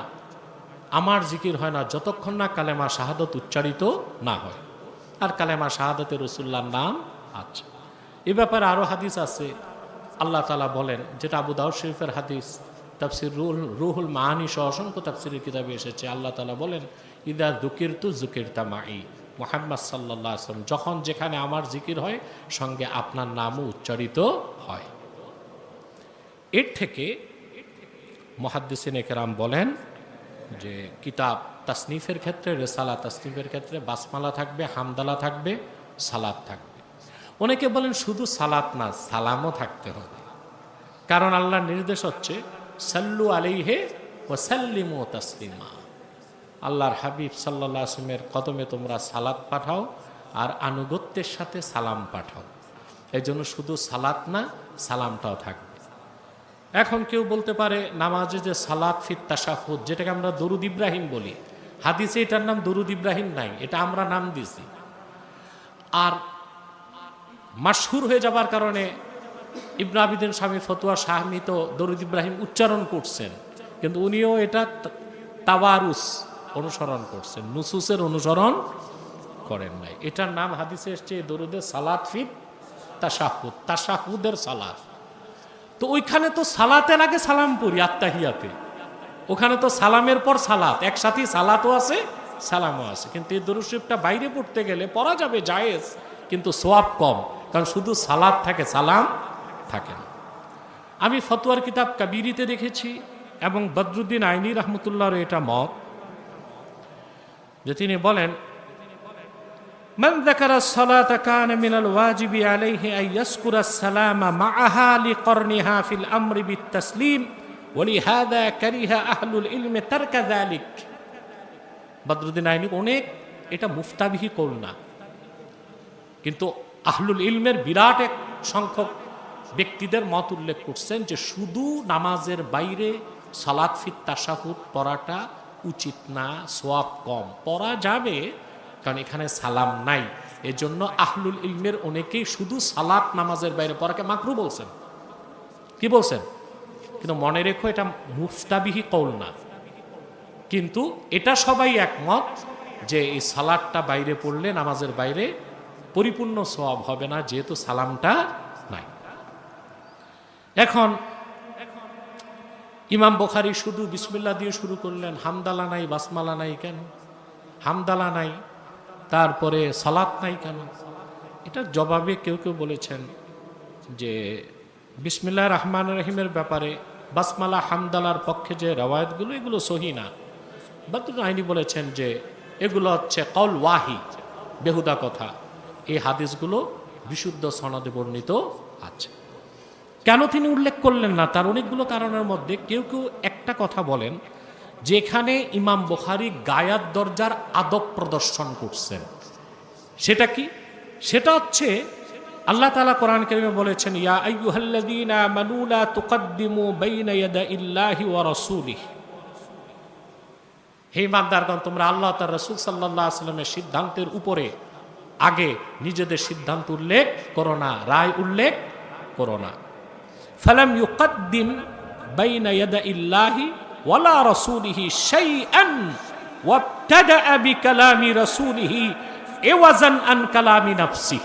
আমার জিকির হয় না, যতক্ষণ না কালেমা শাহাদত উচ্চারিত না হয়। আর কালেমা শাহাদতে রাসূলুল্লাহর নাম আছে। এ ব্যাপারে আরও হাদিস আছে। আল্লাহ তাআলা বলেন, যেটা আবু দাউদ শরীফের হাদিস, তাফসির রুহুল মাআনি সহ অসংখ্য তাফসিরের কিতাবে এসেছে। আল্লাহ তাআলা বলেন, ইদা যুকিরতু যুকিরতা মাই, মুহাম্মদ সাল্লাল্লাহু আলাইহি ওয়াসাল্লাম, যখন যেখানে আমার জিকির হয় সঙ্গে আপনার নামও উচ্চারিত হয়। এর থেকে মুহাদ্দিসিনে কেরাম বলেন যে কিতাব তাসনিফের ক্ষেত্রে, রেসালা তাসনিফের ক্ষেত্রে বাসমালা থাকবে, হামদালা থাকবে, সালাত থাকবে। অনেকে বলেন শুধু সালাত না, সালামও থাকতে হবে, কারণ আল্লাহর নির্দেশ হচ্ছে সাল্লু আলাইহি ওয়া সাল্লিমু তাসলিমা। আল্লাহর হাবিব সাল্লাল্লাহু আলাইহি ওয়াসাল্লামের কদমে তোমরা সালাত পাঠাও আর আনুগত্যের সাথে সালাম পাঠাও। এই জন্য শুধু সালাত না, সালামটাও থাকবে। এখন কেউ বলতে পারে নামাজে যে সালাত ফিত তাশাহুদ, যেটাকে আমরা দরুদ ইব্রাহিম বলি, হাদিসে এটার নাম দরুদ ইব্রাহিম নাই, এটা আমরা নাম দিছি। আর মাশহুর হয়ে যাবার কারণে ইবনে আবিদিন স্বামী ফতুয়া শাহমি তো দরুদ ইব্রাহিম উচ্চারণ করছেন, কিন্তু উনিও এটা তাওয়ারুস অনুসরণ করছেন, নুসুসের অনুসরণ করেন নাই। এটার নাম হাদিসে এসছে দরুদে সালাত ফিত তাশাহুদ, তাশাহুদের সালাত। তো ওইখানে তো সালাতের আগে সালাম পড়ি আত্তাহিয়াতে, ওখানে তো সালামের পর সালাত, একসাথেই সালাতও আছে সালামও আছে। কিন্তু এই দুরূদ শরীফটা বাইরে পড়তে গেলে পড়া যাবে, জায়েজ, কিন্তু সওয়াব কম, কারণ শুধু সালাত থাকে, সালাম থাকে না। আমি ফতোয়ার কিতাব কাবিরিতে দেখেছি এবং বদরুদ্দিন আইনি রহমতুল্লাহর এটা মত যে তিনি বলেন, মান যাকারা সালাতা কানা মিনাল ওয়াজিবি আলাইহি আন ইয়াজকুরা সালামা মাআহা লিকরনিহা ফিল আমরি বিত তাসলিম ওয়া লিহাযা কারিহা আহলুল ইলমি তারকা যালিক। বদরুদ্দিন আইনি অনেক এটা মুফতাবিহি কওল না, কিন্তু আহলুল ইলমের বিরাট এক সংখ্যক ব্যক্তিদের মত উল্লেখ করছেন যে শুধু নামাজের বাইরে সালাত ফিত তাশাহুদ পড়াটা উচিত না, সওয়াব কম। পড়া যাবে কারণ এখানে সালাম নাই, এজন্য আহলুল ইলমের অনেকেই শুধু সালাত নামাজের বাইরে পড়াকে মাকরু বলছেন। কি বলছেন? কিন্তু মনে রেখো এটা মুফতাবিহি কওল না, কিন্তু এটা সবাই একমত যে এই সালাতটা বাইরে পড়লে নামাজের বাইরে পরিপূর্ণ সওয়াব হবে না, যেহেতু সালামটা নাই। এখন ইমাম বুখারী শুধু বিসমিল্লাহ দিয়ে শুরু করলেন, হামদালা নাই, বাসমালা নাই কেন? হামদালা নাই, তারপরে সালাত নাই কেন? এটার জবাবে কেউ কেউ বলেছেন যে বিসমিল্লাহির রহমানির রহিমের ব্যাপারে বাসমালা হামদালার পক্ষে যে রওয়ায়াতগুলো, এগুলো সহিহ না। বদরুদ্দিন আইনি বলেছেন যে এগুলো হচ্ছে কওল ওয়াহি, বেহুদা কথা। এই হাদিসগুলো বিশুদ্ধ সনদে বর্ণিত আছে। কেন তিনি উল্লেখ করলেন না? তার অনেকগুলো কারণের মধ্যে কেউ কেউ একটা কথা বলেন, যেখানে ইমাম বুখারী গায়াত দরজার আদব প্রদর্শন করছেন। সেটা কি? সেটা হচ্ছে আল্লাহ তাআলা কোরআন কারীমে বলেছেন, ইয়া আইয়ুহাল্লাযীনা আমানু লা তুকদ্দিমু বাইনা ইয়াদাইল্লাহি ওয়া রাসূলিহি। হে ঈমানদারগণ, তোমরা আল্লাহ তার রাসূল সাল্লাল্লাহু আলাইহি ওয়াসাল্লামের সিদ্ধান্তের উপরে আগে নিজেদের সিদ্ধান্ত উল্লেখ করো না, রায় উল্লেখ করো না। ফালাম ইউকদ্দিম বাইনা ইয়াদাইল্লাহি ওয়ালা রাসূলিহি শাইআন ওয়াবতাদা বিকালামি রাসূলিহি এওয়াজান আন কালামি নাফসি।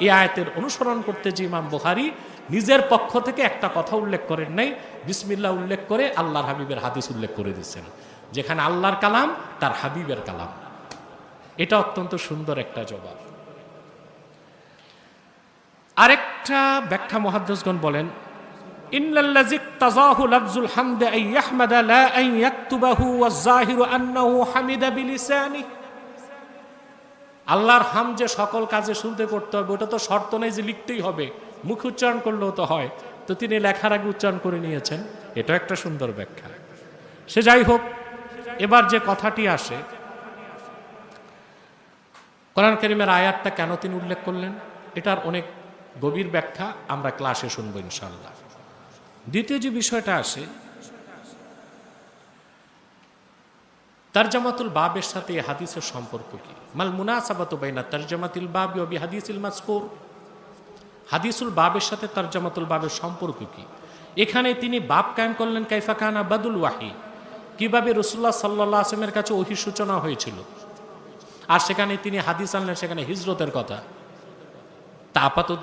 এই আয়াতের অনুসরণ করতে যে ইমাম বুখারী নিজের পক্ষ থেকে একটা কথা উল্লেখ করেন নাই, বিসমিল্লাহ উল্লেখ করে আল্লাহর হাবিবের হাদিস উল্লেখ করে দিয়েছেন, যেখানে আল্লাহর কালাম তার হাবিবের কালাম। এটা অত্যন্ত সুন্দর একটা জবাব। আরেকটা ব্যাখ্যা মুহাদ্দিসগণ বলেন, ইন্নাল্লাযী তাযাহু লাফজুল হামদ আন ইয়াহমাদা লা আন ইয়াকতুবাহু ওয়াজ-যাহিরু আন্নাহু হামিদা বিলিসানি। আল্লাহর হাম যে সকল কাজে শুনতে করতে হবে, ওটা তো শর্ত নেই যে লিখতেই হবে, মুখ উচ্চারণ করলেও তো হয়। তো তিনি লেখার আগে উচ্চারণ করে নিয়েছেন, এটা একটা সুন্দর ব্যাখ্যা। সে যাই হোক, এবার যে কথাটি আসে, কোরআন কারীমের আয়াতটা কেন তিনি উল্লেখ করলেন, এটার অনেক গভীর ব্যাখ্যা আমরা ক্লাসে শুনবো ইনশাআল্লাহ। দ্বিতীয় যে বিষয়টা আসে, তারজামাতুল বাবের সাথে এই হাদিসের সম্পর্ক কি? মাল মুনাসাবাতু বাইনা তারজামাতুল বাবি ওয়া বিহাদিসিল মাযকুর। হাদিসুল বাবের সাথে তারজামাতুল বাবের সম্পর্ক কি? এখানে তিনি বাব কায়েম করলেন কাইফা কানা বাদুল ওয়াহি, কিভাবে রাসূলুল্লাহ সাল্লাল্লাহু আলাইহি ওয়াসাল্লামের কাছে ওহী সূচনা হয়েছিল। আর সেখানে তিনি হাদিস আনলেন সেখানে হিজরতের কথা। তা আপাতত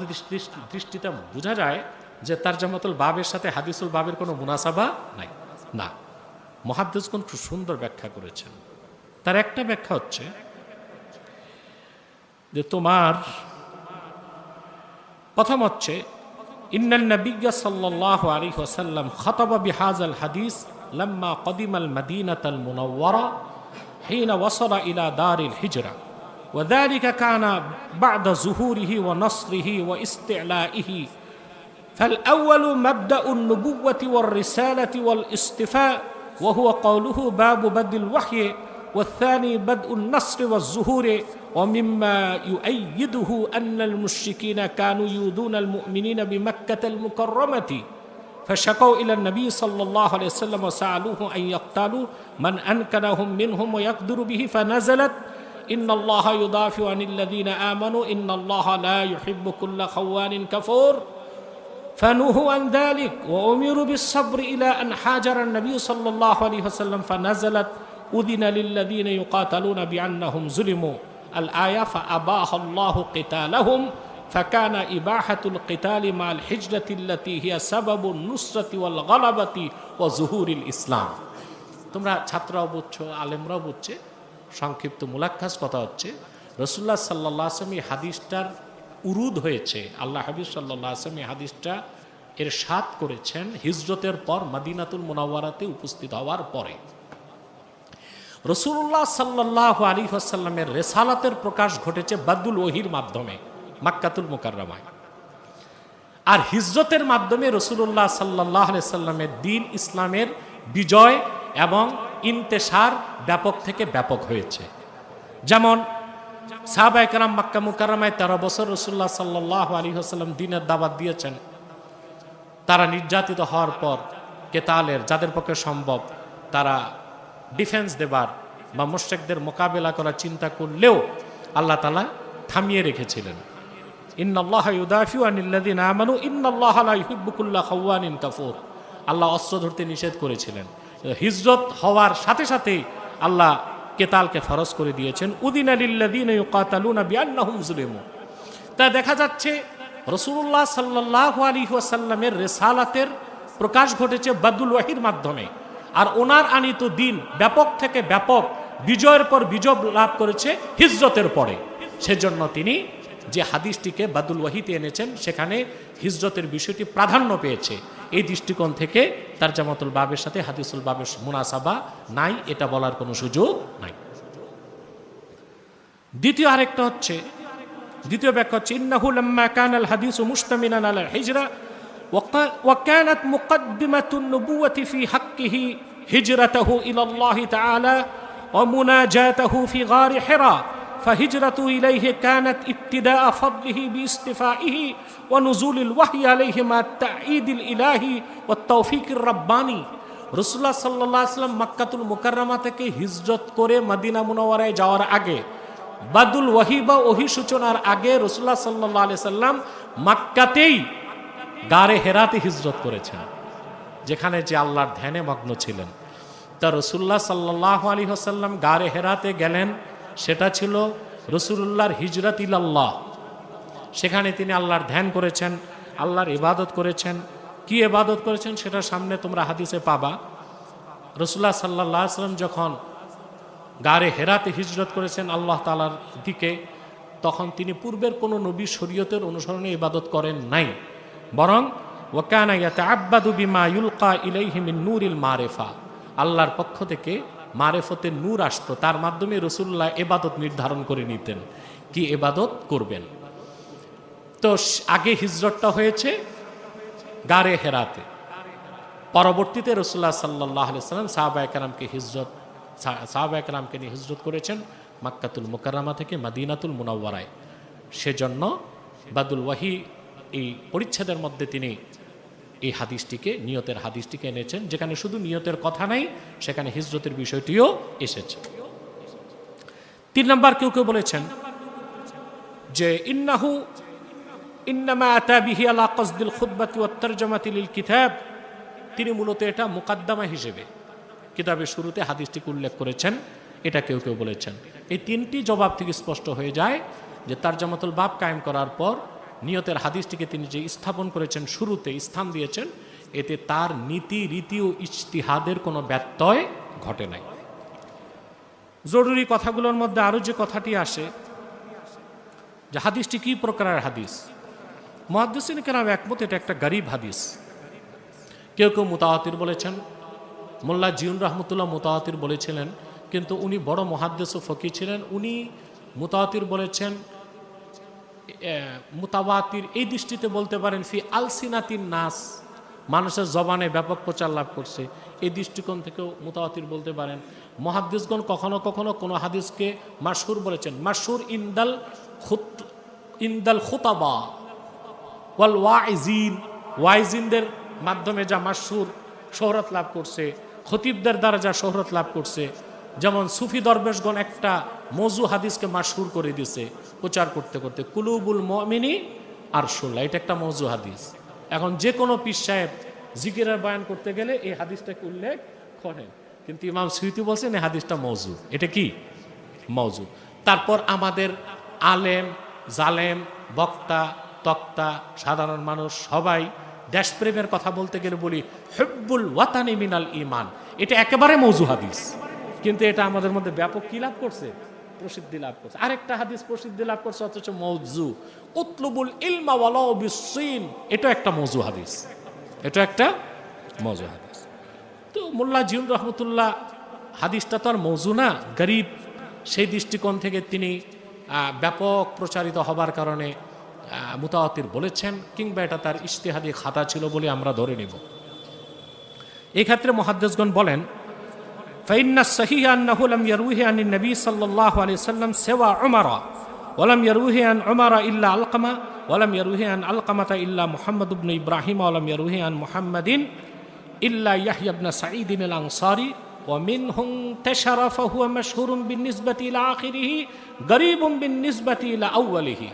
দৃষ্টিতে বোঝা যায় যে তারজামাতুল বাবের সাথে হাদিসুল বাবের কোনো মুনাসাবা নাই। না, মুহাদ্দিসগণ খুব সুন্দর ব্যাখ্যা করেছেন। তার একটা ব্যাখ্যা হচ্ছে যে তোমার প্রথম হচ্ছে ইন্নান নাবিয়্যা সাল্লাল্লাহু আলাইহি ওয়াসাল্লাম খাতাবা বিহাযাল হাদিস লাম্মা কদিমাল মাদিনাতাল মুনাওয়ারা হিনা ওয়াসালা ইলা দারিল হিজরা ওয়া যালিকা কানা বা'দা যুহুরিহি ওয়া নাসরিহি ওয়া ইসতি'লাইহি فالأول مبدأ النبوة والرسالة والاصطفاء وهو قوله باب بدء الوحي والثاني بدء النصر والظهور ومما يؤيده أن المشركين كانوا يؤذون المؤمنين بمكة المكرمة فشكوا إلى النبي صلى الله عليه وسلم وسألوه أن يقتلوا من أنكرهم منهم ويقدر به فنزلت إن الله يدافع عن الذين آمنوا إن الله لا يحب كل خوان كفور فنهوا عن ذلك وأمروا بالصبر إلى أن حاجر النبي صلى الله عليه وسلم فنزلت أذن للذين يقاتلون بأنهم ظلموا الآية فأباح الله قتالهم ফাকানা ইবাহাতুল কিতালি মাল হিজরাতি আল্লাতী হিয়া সাবাবুন নুসরাতি ওয়াল গালাবাতি ওয়া যুহুরিল ইসলাম। তোমরা ছাত্ররাও বুঝছো, আলেমরাও বুঝছে, সংক্ষিপ্ত মুলাক্কাস কথা হচ্ছে রাসূলুল্লাহ সাল্লাল্লাহু আলাইহি ওয়াসাল্লাম এই হাদিসটার উরুদ হয়েছে, আল্লাহ হাবিব সাল্লাল্লাহু আলাইহি ওয়াসাল্লাম এই হাদিসটা ইরশাদ করেছেন হিজরতের পর মদিনাতুল মুনাওয়ারাতে উপস্থিত হওয়ার পরে। রাসূলুল্লাহ সাল্লাল্লাহু আলাইহি ওয়াসাল্লামের রিসালাতের প্রকাশ ঘটেছে বাদুল ওহির মাধ্যমে মক্কাতুল মুকাররমায়, আর হিজরতের মাধ্যমে রাসূলুল্লাহ সাল্লাল্লাহু আলাইহি ওয়াসাল্লামের দ্বীন ইসলামের বিজয় এবং ইন্তেশার ব্যাপক থেকে ব্যাপক হয়েছে। যেমন সাহাবায়ে কেরাম মক্কা মুকাররমায় 13 বছর রাসূলুল্লাহ সাল্লাল্লাহু আলাইহি ওয়াসাল্লাম দ্বীনের দাওয়াত দিয়েছেন। তারা নির্যাতিত হওয়ার পর কেতালের যাদের পক্ষে সম্ভব তারা ডিফেন্স দেবার বা মুশরিকদের মোকাবেলা করার চিন্তা করলেও আল্লাহ তাআলা থামিয়ে রেখেছিলেন। ইন্নাল্লাহা ইউদাফিউ আনিল্লাযিনা আমানু ইন্নাল্লাহা লা ইউহিব্বু কুল্লা খাওয়ানিন কাফুর। আল্লাহ অস্ত্র ধরতে নিষেধ করেছিলেন। হিজরত হওয়ার সাথে সাথেই আল্লাহ কেতালকে ফরজ করে দিয়েছেন। উদিনা লিল্লাযিনা ইউকাতালুনা বিআন্নাহুম যুলিমু। তা দেখা যাচ্ছে রাসূলুল্লাহ সাল্লাল্লাহু আলাইহি ওয়াসাল্লামের রিসালাতের প্রকাশ ঘটেছে বাদুল ওয়াহির মাধ্যমে, আর ওনার আনিত দিন ব্যাপক থেকে ব্যাপক বিজয়ের পর বিজয় লাভ করেছে হিজরতের পরে। সেজন্য তিনি যে হাদিসটিকে বাদুল ওয়াহিতে এনেছেন সেখানে হিজরতের বিষয়টি প্রাধান্য পেয়েছে। এই দৃষ্টিকোণ থেকে তারজামাতুল বাবের সাথে হাদিসুল বাবের মুনাসাবা নাই, এটা বলার কোনো সুযোগ নাই। দ্বিতীয় আরেকটা হচ্ছে, দ্বিতীয় ব্যাখ্যা হচ্ছে ইন্নাহু লাম্মা কানাল হাদিসু মুশতামিলান আলাল হিজরা ওয়া কানাত মুকদ্দিমাতুন নবুওয়াতি ফি হাক্কিহি হিজরাতুহু ইলাল্লাহি তাআলা ওয়া মুনাজাতুহু ফি গারি হিরা فهجرته إليه كانت ابتداء فضله باستفائه ونزول الوحي عليه مع التأييد الإلهي والتوفيق الرباني। রাসূলুল্লাহ সাল্লাল্লাহু আলাইহি ওয়াসাল্লাম মক্কাতুল মুকাররমা থেকে হিজরত করে মদিনা মুনাওয়ারায় যাওয়ার আগে, বাদুল ওয়াহি বা ওহি সূচনার আগে রাসূলুল্লাহ সাল্লাল্লাহু আলাইহি ওয়াসাল্লাম মক্কাতেই গারে হেরাতে হিজরত করেছেন, যেখানে যে আল্লাহর ধ্যানে মগ্ন ছিলেন। তা রাসূলুল্লাহ সাল্লাল্লাহু আলাইহি ওয়াসাল্লাম গারে হেরাতে গেলেন, সেটা ছিল রাসূলুল্লাহর হিজরত ইলাল্লাহ। সেখানে তিনি আল্লাহর ধ্যান করেছেন, আল্লাহর ইবাদত করেছেন। কি ইবাদত করেছেন সেটা সামনে তোমরা হাদিসে পাবা। রাসূলুল্লাহ সাল্লাল্লাহু আলাইহি ওয়াসাল্লাম যখন গারে হেরাতে হিজরত করেছেন আল্লাহ তাআলার দিকে, তখন তিনি পূর্বের কোনো নবীর শরীয়তের অনুসরণে ইবাদত করেন নাই, বরং ওয়া কানা ইয়াতাআব্বাদু বিমা ইউলকা ইলাইহি মিন নূরিল মারিফা। আল্লাহর পক্ষ থেকে মারেফতের নূর আসতো, তার মাধ্যমে রাসূলুল্লাহ ইবাদত নির্ধারণ করে নিতেন কি ইবাদত করবেন। তো আগে হিজরতটা হয়েছে গারে হেরাতে, পরবর্তীতে রাসূলুল্লাহ সাল্লাল্লাহু আলাইহি ওয়াসাল্লাম সাহাবায়ে কেরামকে নিয়ে হিজরত করেছেন মক্কাতুল মুকাররমা থেকে মদিনাতুল মুনাওয়ারায়। সেজন্য বাদুল ওয়াহি এই পরিচ্ছেদের মধ্যে তিনি এই হাদিসটিকে, নিয়তের হাদিসটিকে এনেছেন, যেখানে শুধু নিয়তের কথা নাই, সেখানে হিজরতের বিষয়টিও এসেছে। 3 নম্বর কেউ কেউ বলেছেন যে ইন্নামা আতা বিহি আলা কসদিল খুতবাতি ওয়াত তারজামাতি লিল কিতাব। তিনি মূলত এটা মুকাদ্দামা হিসেবে কিতাবের শুরুতে হাদিসটিকে উল্লেখ করেছেন, এটা কেউ কেউ বলেছেন। এই 3টি জবাব থেকে স্পষ্ট হয়ে যায় যে তারজামাতুল বাব কায়েম করার পর নিয়তের হাদিসটিকে তিনি যে স্থাপন করেছেন, শুরুতে স্থান দিয়েছেন, এতে তার নীতি রীতি ও ইজতিহাদের কোনো ব্যত্যয় ঘটে নাই। জরুরি কথাগুলোর মধ্যে আরো যে কথাটি আসে যে হাদিসটি কি প্রকারের হাদিস, মুহাদ্দিসিন কেরাম একমত এটা একটা গরীব হাদিস। কেউ কেউ মুতাওয়াতির বলেছেন, মোল্লা জিউন রহমতুল্লাহ মুতাওয়াতির বলেছিলেন, কিন্তু উনি বড় মুহাদ্দিস ও ফকি ছিলেন। উনি মুতাওয়াতির বলেছেন, মুতাওয়াতির এই দৃষ্টিতে বলতে পারেন ফি আলসিনাতিন নাস, মানুষের জবানে ব্যাপক প্রচার লাভ করছে, এই দৃষ্টিকোণ থেকেও মুতাওয়াতির বলতে পারেন। মুহাদ্দিসগণ কখনো কখনো কোনো হাদিসকে মাশহুর বলেছেন, মাশহুর ইনদাল খুতাবা ওয়াল ওয়াইজিন, ওয়াইজিনদের মাধ্যমে যা মাশহুর শোহরত লাভ করছে, খতিবদের দ্বারা যা শোহরত লাভ করছে। যেমন সুফি দরবেশগণ একটা মওযু হাদিসকে মাশহুর করে দিয়েছে প্রচার করতে করতে, কুলুবুল মুমিনি আরশুল্লাহ, এটা একটা মওযু হাদিস। এখন যে কোনো পীর সাহেব জিকিরের বয়ান করতে গেলে এই হাদিসটাকে উল্লেখ করেন, কিন্তু ইমাম সুয়ুতি বলছেন এই হাদিসটা মওযু। এটা কি মওযু? তারপর আমাদের আলেম জালেম, বক্তা, তক্তা, সাধারণ মানুষ সবাই দেশপ্রেমের কথা বলতে গেলে বলি হিব্বুল ওয়াতানি মিনাল ঈমান, এটা একেবারে মওযু হাদিস। কিন্তু এটা আমাদের মধ্যে ব্যাপক কি লাভ করছে? প্রসিদ্ধি লাভ করছে। আরেকটা হাদিস প্রসিদ্ধি লাভ করছে অথচ মওযু, উতলুবুল ইলমা ওয়ালাউ বিসসিন, এটা একটা মওযু হাদিস, এটা একটা মওযু হাদিস। তো মোল্লা জিউন রহমতুল্লাহ হাদিসটা তো আর মওযু না, গরীব, সেই দৃষ্টিকোণ থেকে তিনি ব্যাপক প্রচারিত হবার কারণে মুতাওয়াতির বলেছেন, কিংবা এটা তার ইজতিহাদি খাতা ছিল বলে আমরা ধরে নিব। এই ক্ষেত্রে মুহাদ্দিসগণ বলেন, ফাইন্না সহিহ আন্নাহু লাম ইয়ারুহি আনিন নবী সাল্লাল্লাহু আলাইহি ওয়াসাল্লাম সিওয়া উমারা ওয়া লাম ইয়ারুহি আন উমারা ইল্লা আলকামা ওয়া লাম ইয়ারুহি আন আলকামাতা ইল্লা মুহাম্মদ ইবনে ইব্রাহিম ওয়া লাম ইয়ারুহি আন মুহাম্মাদিন ইল্লা ইয়াহইয়া ইবনে সাঈদ আল আনসারী ওয়া মিনহুম তাশারা ফাহুয়া মাশহুরুন বিনিসবাতি ইলা আখিরিহি গরীবুন বিনিসবাতি ইলা আউয়ালিহি।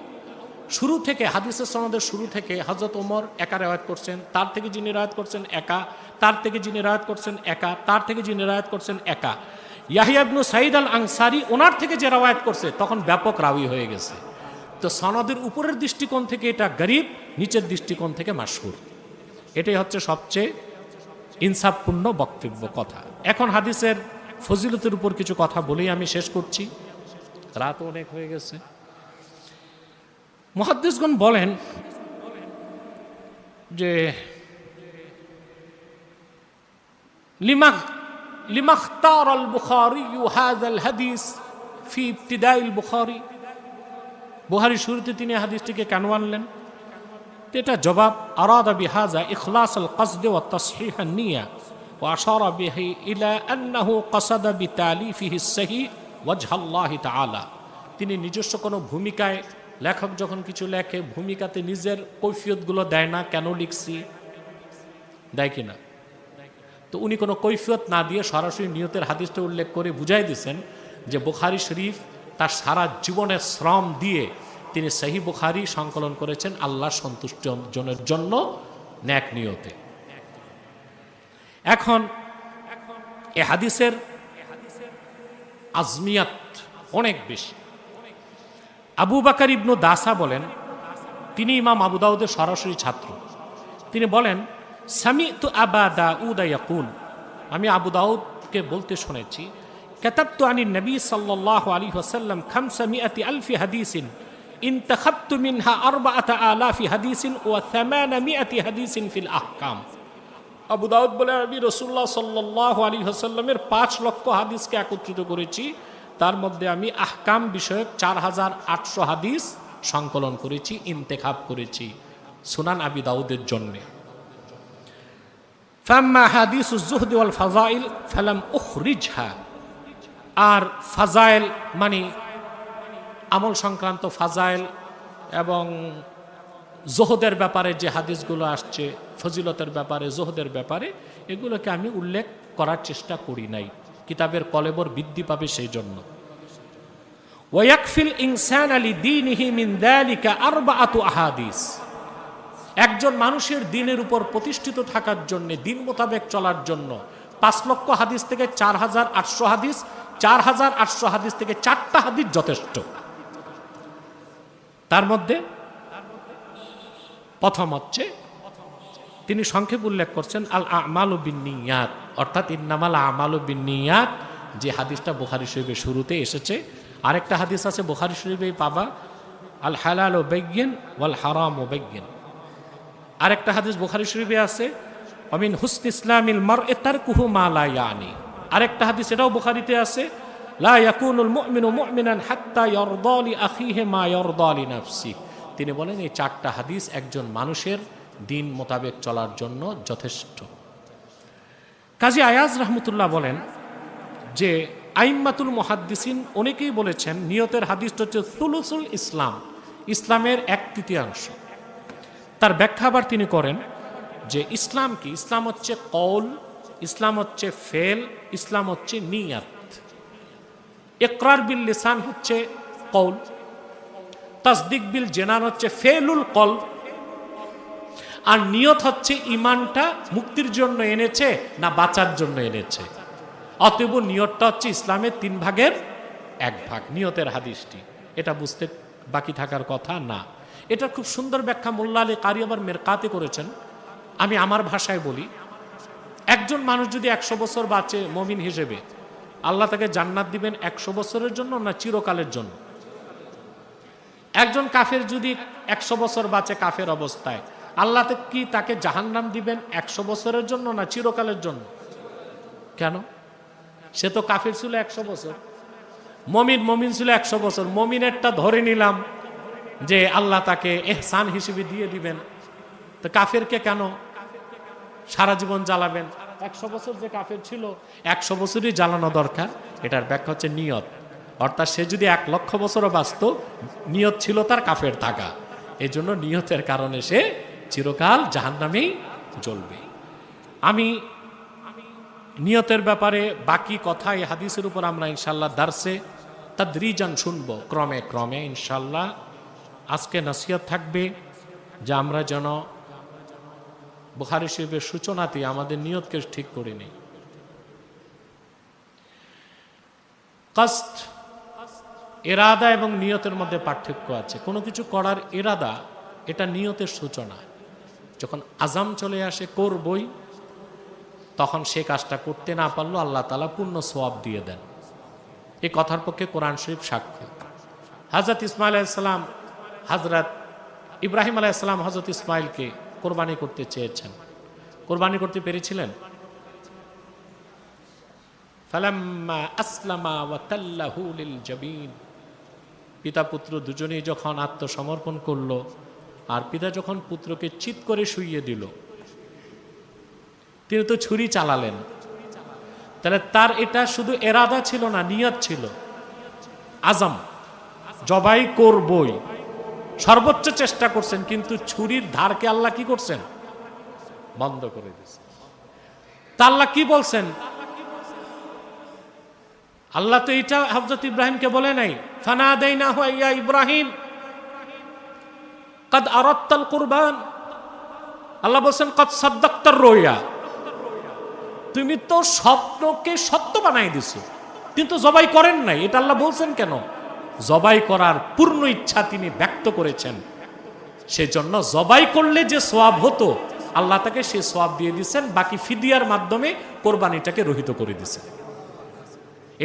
শুরু থেকে হাদিসের সনদের শুরু থেকে হযরত ওমর একা রিওয়ায়াত করছেন, তার থেকে যিনি রিওয়ায়াত করছেন একা, তার থেকে যিনি রিওয়ায়াত করছেন একা, তার থেকে যিনি রিওয়ায়াত করছেন একা। ইয়াহইয়া ইবনে সাঈদ আল আনসারী ওনার থেকে যে রিওয়ায়াত করছে তখন ব্যাপক রাওয়ী হয়ে গেছে। তো সনদের উপরের দৃষ্টিকোণ থেকে এটা গরীব, নিচের দৃষ্টিকোণ থেকে মাশহুর। এটাই হচ্ছে সবচেয়ে ইনসাফপূর্ণ বক্তব্য কথা। এখন হাদিসের ফজিলতের উপর কিছু কথা বলেই আমি শেষ করছি, রাত অনেক হয়ে গেছে। মুহাদ্দিসগণ বলেন যে লিমাখতার আল বুখারী হাযাল হাদিস ফি ইবতিদাইল বুখারী, বুখারী শুরুতে তিনি হাদিসটিকে কেন আনলেন? এটা জবাব, আরাদা বিহাযা ইখলাস আল কসদ ওয়া তাসহিহ আন নিয়া ওয়া আশারা বিহি ইলা আন্নাহু কসাদা বিতালিফিহি সহিহ ওয়াজহ আল্লাহ তাআলা। তিনি নিজস্ব কোনো ভূমিকায়, লেখক যখন কিছু লেখে ভূমিকাতে নিজের কৈফিয়তগুলো দেয় না, কেন লিখছি, দেয় কিনা? তো উনি কোনো কৈফিয়ত না দিয়ে সরাসরি নিয়তের হাদিসটা উল্লেখ করে বুঝাই দিয়েছেন যে বুখারী শরীফ তার সারা জীবনের শ্রম দিয়ে তিনি সহিহ বুখারী সংকলন করেছেন আল্লাহর সন্তুষ্টি অর্জনের জন্য ন্যাক নিয়তে। এখন এ হাদিসের আজমিয়াত অনেক বেশি। আবু বকর ইবনু দাসা বলেন, তিনি ইমাম আবু দাউদের সরাসরি ছাত্র। তিনি বলেন, সামি'তু আবা দাউদ ইয়াকুল, আমি আবু দাউদকে বলতে শুনেছি, কাতাবতু আনিন নবী সাল্লাল্লাহু আলাইহি ওয়াসাল্লাম 500,000 হাদিসিন ইনতাখাবতু মিনহা 4,000 হাদিসিন ওয়া 800 হাদিসিন ফিল আহকাম। আবু দাউদ বলে, আমি রাসূলুল্লাহ সাল্লাল্লাহু আলাইহি ওয়াসাল্লামের 5 লক্ষ হাদিসকে একত্রিত করেছি, তার মধ্যে আমি আহকাম বিষয়ক 4,800 হাদিস সংকলন করেছি, ইন্তেখাব করেছি সুনান আবি দাউদের জন্যে। ফাম্মা হাদিসুজ যুহদ ওয়াল ফাযাইল ফালাম উখরিজহা, আর ফাজাইল মানে আমল সংক্রান্ত ফাজাইল এবং জোহদের ব্যাপারে যে হাদিসগুলো আসছে, ফজিলতের ব্যাপারে, জোহদের ব্যাপারে, এগুলোকে আমি উল্লেখ করার চেষ্টা করি নাই, কিতাবের কলেবর বৃদ্ধি পাবে সেই জন্য। ওয়ায়াকফিল ইনসান লিদীনিহি মিন যালিকা 4 আহাদিস, একজন মানুষের দিনের উপর প্রতিষ্ঠিত থাকার জন্য, দিন মোতাবেক চলার জন্য 5 লক্ষ হাদিস থেকে 4,800 হাদিস, 4,800 হাদিস থেকে 4টা হাদিস যথেষ্ট। তার মধ্যে প্রথম হচ্ছে, তিনি সংক্ষেপ উল্লেখ করছেন আল আমালু বিন্নিয়াত, অর্থাৎ ইন্নামাল আমালু বিন্নিয়াত, যে হাদিসটা বুখারী শরীফের শুরুতে এসেছে। আরেকটা হাদিস আছে বুখারী শরীফে পাবা, আল হালালু বাইয়িন ওয়াল হারামু বাইয়িন। আরেকটা হাদিস বুখারী শরীফে আছে, আমিন হুসনি ইসলামিল মার'i তারকুহু মা লা ইয়ানি। আরেকটা হাদিস এটাও বুখারীতে আছে, লা ইয়াকুনুল মুমিনু মুমিনান হাত্তা ইয়ারদা লি আখিহি মা ইয়ারদা লি নাফসিহি। তিনি বলেন এই 4টা হাদিস একজন মানুষের দিন মোতাবেক চলার জন্য যথেষ্ট। কাজী আয়াজ রহমতুল্লাহ বলেন যে আইম্মাতুল মুহাদ্দিসিন অনেকেই বলেছেন নিয়তের হাদিসটা হচ্ছে সুলুসুল ইসলাম, ইসলামের 1/3। তার ব্যাখ্যা আবার তিনি করেন যে ইসলাম কি? ইসলাম হচ্ছে কওল, ইসলাম হচ্ছে ফেল, ইসলাম হচ্ছে নিয়াত। ইকরার বিল লিসান হচ্ছে কওল, তাসদিক বিল জেনান হচ্ছে ফেলুল কলব, আর নিয়ত হচ্ছে ইমানটা মুক্তির জন্য এনেছে না বাঁচার জন্য এনেছে। অতএব নিয়তটা হচ্ছে ইসলামের 3 ভাগের 1 ভাগ, নিয়তের হাদিসটি। এটা বুঝতে বাকি থাকার কথা না। এটা খুব সুন্দর ব্যাখ্যা মোল্লা আলী কারি আবার মেরকাতে করেছেন। আমি আমার ভাষায় বলি, একজন মানুষ যদি 100 বছর বাঁচে মুমিন হিসেবে, আল্লাহ তাকে জান্নাত দিবেন 100 বছরের জন্য না চিরকালের জন্য? একজন কাফের যদি 100 বছর বাঁচে কাফের অবস্থায়, আল্লাহ কি তাকে জাহান্নাম দিবেন 100 বছরের জন্য না চিরকালের জন্য? কেন? সে তো কাফের ছিল 100 বছর, মমিন ছিল 100 বছর। মমিনেরটা ধরে নিলাম যে আল্লাহ তাকে এহসান হিসেবে দিয়ে দিবেন, তো কাফেরকে কেন সারা জীবন জ্বালাবেন? 100 বছর যে কাফের ছিল 100 বছরই জ্বালানো দরকার। এটার ব্যাখ্যা হচ্ছে নিয়ত। অর্থাৎ সে যদি 1 লক্ষ বছরও বাঁচত, নিয়ত ছিল তার কাফের থাকা, এই জন্য নিয়তের কারণে সে চিরকাল জাহান্নামেই জ্বলবে। আমি নিয়তের ব্যাপারে বাকি কথা এই হাদিসের উপর আমরা ইনশাল্লাহ দার্সে তাদরিজান শুনবো, ক্রমে ক্রমে ইনশাল্লাহ। আজকে নসিহত থাকবে যে আমরা যেন বুখারী শরীফের সূচনাতে আমাদের নিয়তকে ঠিক করে নিই। কাসদ, ইরাদা এবং নিয়তের মধ্যে পার্থক্য আছে। কোনো কিছু করার ইরাদা, এটা নিয়তের সূচনা। যখন আজাম চলে আসে করবই, তখন সে কাজটা করতে না পারলো আল্লাহ তাআলা পূর্ণ সওয়াব দিয়ে দেন। এই কথার পক্ষে কোরআন শরীফ সাক্ষ্য। হযরত ইসমাঈল আলাইহিস সালাম, হযরত ইব্রাহিম আলাইহিস সালাম হযরত ইসমাঈলকে কোরবানি করতে চেয়েছেন, কোরবানি করতে পেরেছিলেন? ফালাম্মা আসলামা ওয়া তাল্লাহু লিল জাবিন, পিতা পুত্র দুজনেই যখন আত্মসমর্পণ করলো, আর পিতা যখন পুত্রকে চিৎ করে শুইয়ে দিল, তিনি তো ছুরি চালালেন। তাহলে তার এটা শুধু এরাদা ছিল না, নিয়ত ছিল, আজম, জবাই করবই, সর্বোচ্চ চেষ্টা করছেন, কিন্তু ছুরির ধারকে আল্লাহ কি করছেন? বন্ধ করে দিয়েছেন। তা আল্লাহ কি বলছেন? আল্লাহ তো এটা হযরত ইব্রাহিমকে বলে নাই, ফানাদাইনাহু ইয়া ইব্রাহিম কাদ আরাদতাল কুরবান। আল্লাহ বলছেন কাদ সাদ্দাকতার রুয়া, তুমি তো স্বপ্নকে সত্য বানাই দিছো, কিন্তু জবাই করেন নাই। এটা আল্লাহ বলছেন কেন? জবাই করার পূর্ণ ইচ্ছা তিনি ব্যক্ত করেছেন, সেজন্য জবাই করলে যে সওয়াব হতো আল্লাহ তাকে সে সওয়াব দিয়ে দিয়েছেন, বাকি ফিদিয়ার মাধ্যমে কোরবানিটাকে রহিত করে দিয়েছেন।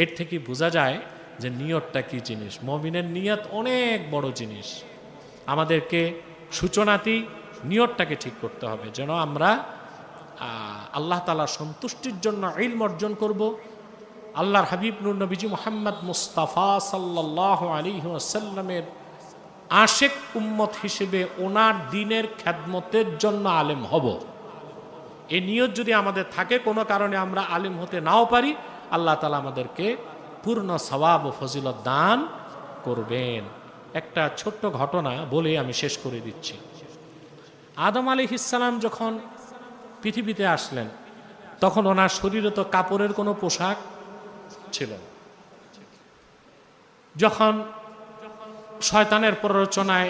এর থেকে বোঝা যায় যে নিয়তটা কি জিনিস। মুমিনের নিয়ত অনেক বড় জিনিস। আমাদেরকে সূচনাতেই নিয়তটাকে ঠিক করতে হবে, যেন আমরা আল্লাহ তাআলার সন্তুষ্টির জন্য ইলম অর্জন করব। আল্লাহর হাবিব নূর নবীজি মুহাম্মদ মুস্তাফা সাল্লাল্লাহু আলাইহি ওয়াসাল্লামের আশেক উম্মত হিসেবে ওনার দ্বীনের খেদমতের জন্য আলেম হব। এই নিয়ত যদি আমাদের থাকে, কোনো কারণে আমরা আলেম হতে নাও পারি, আল্লাহ তাআলা আমাদেরকে পূর্ণ সওয়াব ও ফজিলত দান করবেন। একটা ছোট্ট ঘটনা বলে আমি শেষ করে দিচ্ছি। আদম আলাইহিস সালাম যখন পৃথিবীতে আসলেন, তখন ওনার শরীরে তো কাপড়ের কোনো পোশাক ছিল না। যখন শয়তানের প্ররোচনায়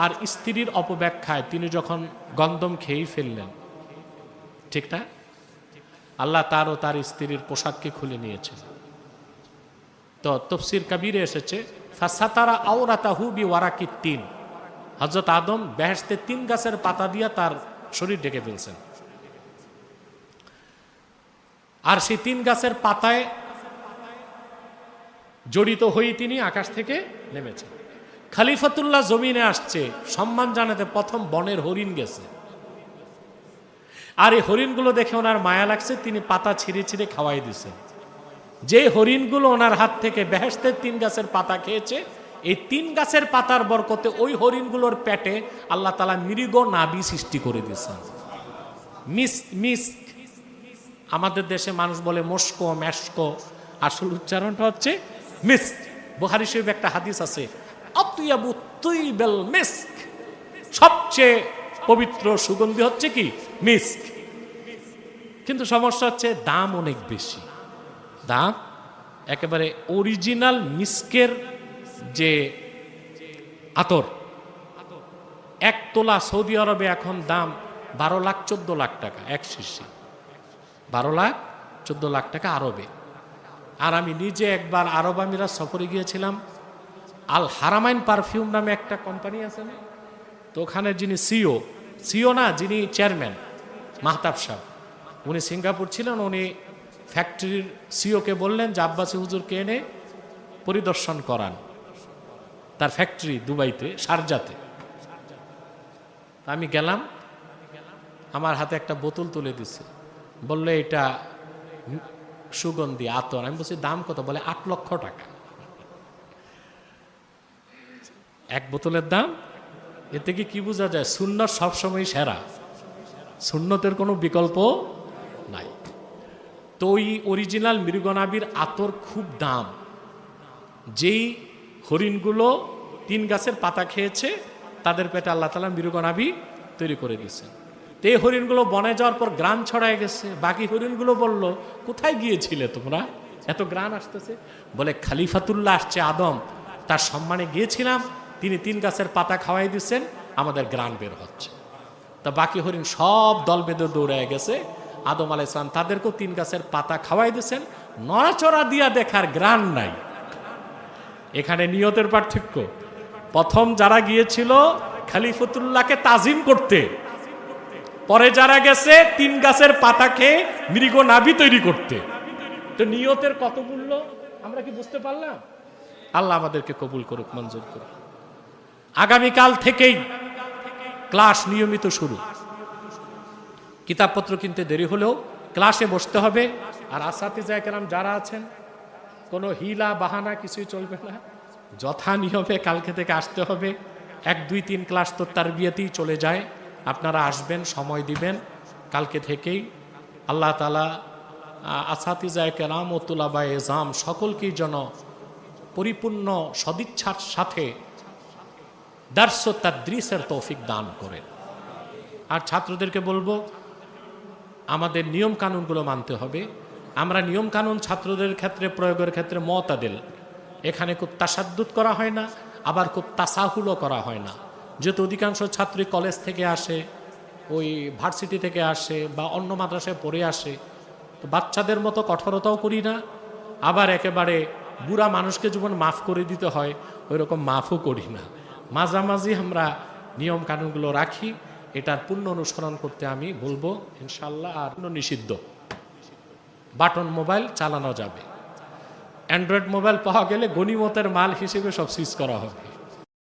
আর স্ত্রীর অপব্যাখ্যায় তিনি যখন গন্ধম খেয়েই ফেললেন, ঠিক না? আল্লাহ তার ও তার স্ত্রীর পোশাককে খুলে নিয়েছেন। তো তাফসীর কাবীরে এসেছে ফাসাতারা আওরাতাহু বিওয়ারাকিত তিন, হযরত আদম বেহেশতে 3 গাছের পাতা দিয়া তার শরীর ঢেকে ফেলছেন, আর সেই 3 গাছের পাতায় জড়িত হয়ে তিনি আকাশ থেকে নেমেছেন। খলিফাতুল্লাহ জমিনে আসছে সম্মান জানাতে, প্রথম বনের হরিণ গেছে, আর এই হরিণগুলো দেখে ওনার মায়া লাগছে, তিনি পাতা ছিঁড়ে ছিঁড়ে খাওয়াই দিয়েছেন। যে হরিণগুলো ওনার হাত থেকে বেহেশতের 3 গাছের পাতা খেয়েছে, এই 3 গাছের পাতার বরকতে ওই হরিণগুলোর পেটে আল্লাহ তাআলা মৃগ নাভি সৃষ্টি করে দিয়েছেন। মিস্ক, আমাদের দেশে মানুষ বলে মস্কো, মেস্কো, আসল উচ্চারণটা হচ্ছে মিস্ক। বুখারী শরীফে একটা হাদিস আছে, আতিয়াবু তুইবাল মিস্ক, সবচেয়ে পবিত্র সুগন্ধি হচ্ছে কি? মিস্ক। কিন্তু সমস্যা হচ্ছে দাম অনেক বেশি। দাম একেবারে অরিজিনাল মিস্কের যে আতর, 1 তোলা সৌদি আরবে এখন দাম 12 লাখ 14 লাখ টাকা, এক শিশি 12 লাখ 14 লাখ টাকা আরবে। আর আমি নিজে একবার আরব আমিরাত সফরে গিয়েছিলাম, আল হারামাইন পারফিউম নামে একটা কোম্পানি আছে না, তো ওখানে যিনি সিও না, যিনি চেয়ারম্যান মাহতাব সাহেব, উনি সিঙ্গাপুর ছিলেন। উনি ফ্যাক্টরির সিওকে বললেন যে আব্বাসী হুজুরকে এনে পরিদর্শন করান তার ফ্যাক্টরি দুবাইতে, শারজাতে। আমি গেলাম, আমার হাতে একটা বোতল তুলে দিছে, বললে এটা সুগন্ধি আতর। আমি বলছি দাম কত? বলে 8 লক্ষ টাকা এক বোতলের দাম। এ থেকে কি বোঝা যায়? সুন্নত সবসময় সেরা, সুন্নতের কোনো বিকল্প নাই। তো ওই অরিজিনাল মৃগনাভির আতর খুব দাম। যেই হরিণগুলো 3 গাছের পাতা খেয়েছে তাদের পেটে আল্লাহ তাআলা মৃগনাভি তৈরি করে দিয়েছেন। তো এই হরিণগুলো বনে যাওয়ার পর গ্রান ছড়ায় গেছে। বাকি হরিণগুলো বলল, কোথায় গিয়েছিলে তোমরা, এত গ্রান আসতেছে? বলে খলিফাতুল্লাহ আসছে আদম, তার সম্মানে গিয়েছিলাম, তিনি 3 গাছের পাতা খাওয়াই দিচ্ছেন, আমাদের গ্রান বের হচ্ছে। তা বাকি হরিণ সব দল বেঁধে দৌড়ায় গেছে। আদম আলাইহিস সালাম তাদেরকেও 3 গাছের পাতা খাওয়াই দিচ্ছেন, নড়াচড়া দিয়া দেখার গ্রান নাই। এখানে নিয়তের পার্থক্য। প্রথম যারা গিয়েছিল খলিফাতুল্লাহকে তাজিম করতে, পরে যারা গেছে 3 গাছের পাতা খেয়ে মৃগ নাভি তৈরি করতে। তো নিয়তের কত মূল্য আমরা কি বুঝতে পারলাম? আল্লাহ আমাদেরকে কবুল করুক, মঞ্জুর করুক। আগামীকাল থেকেই ক্লাস নিয়মিত শুরু। কিতাবপত্র কিনতে দেরি হলেও ক্লাসে বসতে হবে। আর আসাতিজায়ে কেরাম যারা আছেন, কোনো হিলা বাহানা কিছুই চলবে না, যথা নিয়মে কালকে থেকে আসতে হবে। 1, 2, 3 ক্লাস তো তারবিয়াতেই চলে যায়। আপনারা আসবেন, সময় দিবেন। কালকে থেকেই আল্লাহ তাআলা আসাতিজায়ে কেরাম ও তুলাবায়ে ইজাম সকলকেই যেন পরিপূর্ণ সদিচ্ছার সাথে দার্স ও তাদরিসের তৌফিক দান করেন। আর ছাত্রদেরকে বলবো, আমাদের নিয়ম কানুনগুলো মানতে হবে। আমরা নিয়ম কানুন ছাত্রদের ক্ষেত্রে প্রয়োগের ক্ষেত্রে মুতাদিল, এখানে খুব তাসাদ্দুদ করা হয় না, আবার খুব তাসাহুলও করা হয় না। যেহেতু অধিকাংশ ছাত্রী কলেজ থেকে আসে, ওই ভার্সিটি থেকে আসে বা অন্য মাদ্রাসায় পড়ে আসে, তো বাচ্চাদের মতো কঠোরতাও করি না, আবার একেবারে বুড়া মানুষকে যেমন মাফ করে দিতে হয় ওই রকম মাফও করি না। মাঝামাঝি আমরা নিয়ম কানুনগুলো রাখি। এটার পূর্ণ অনুসরণ করতে আমি বলবো ইনশাল্লাহ। আর নিষিদ্ধ বাটন মোবাইল চালানো যাবে। অ্যান্ড্রয়েড মোবাইল পাওয়া গেলে গনিমতের মাল হিসেবে সব সিজ করা হবে।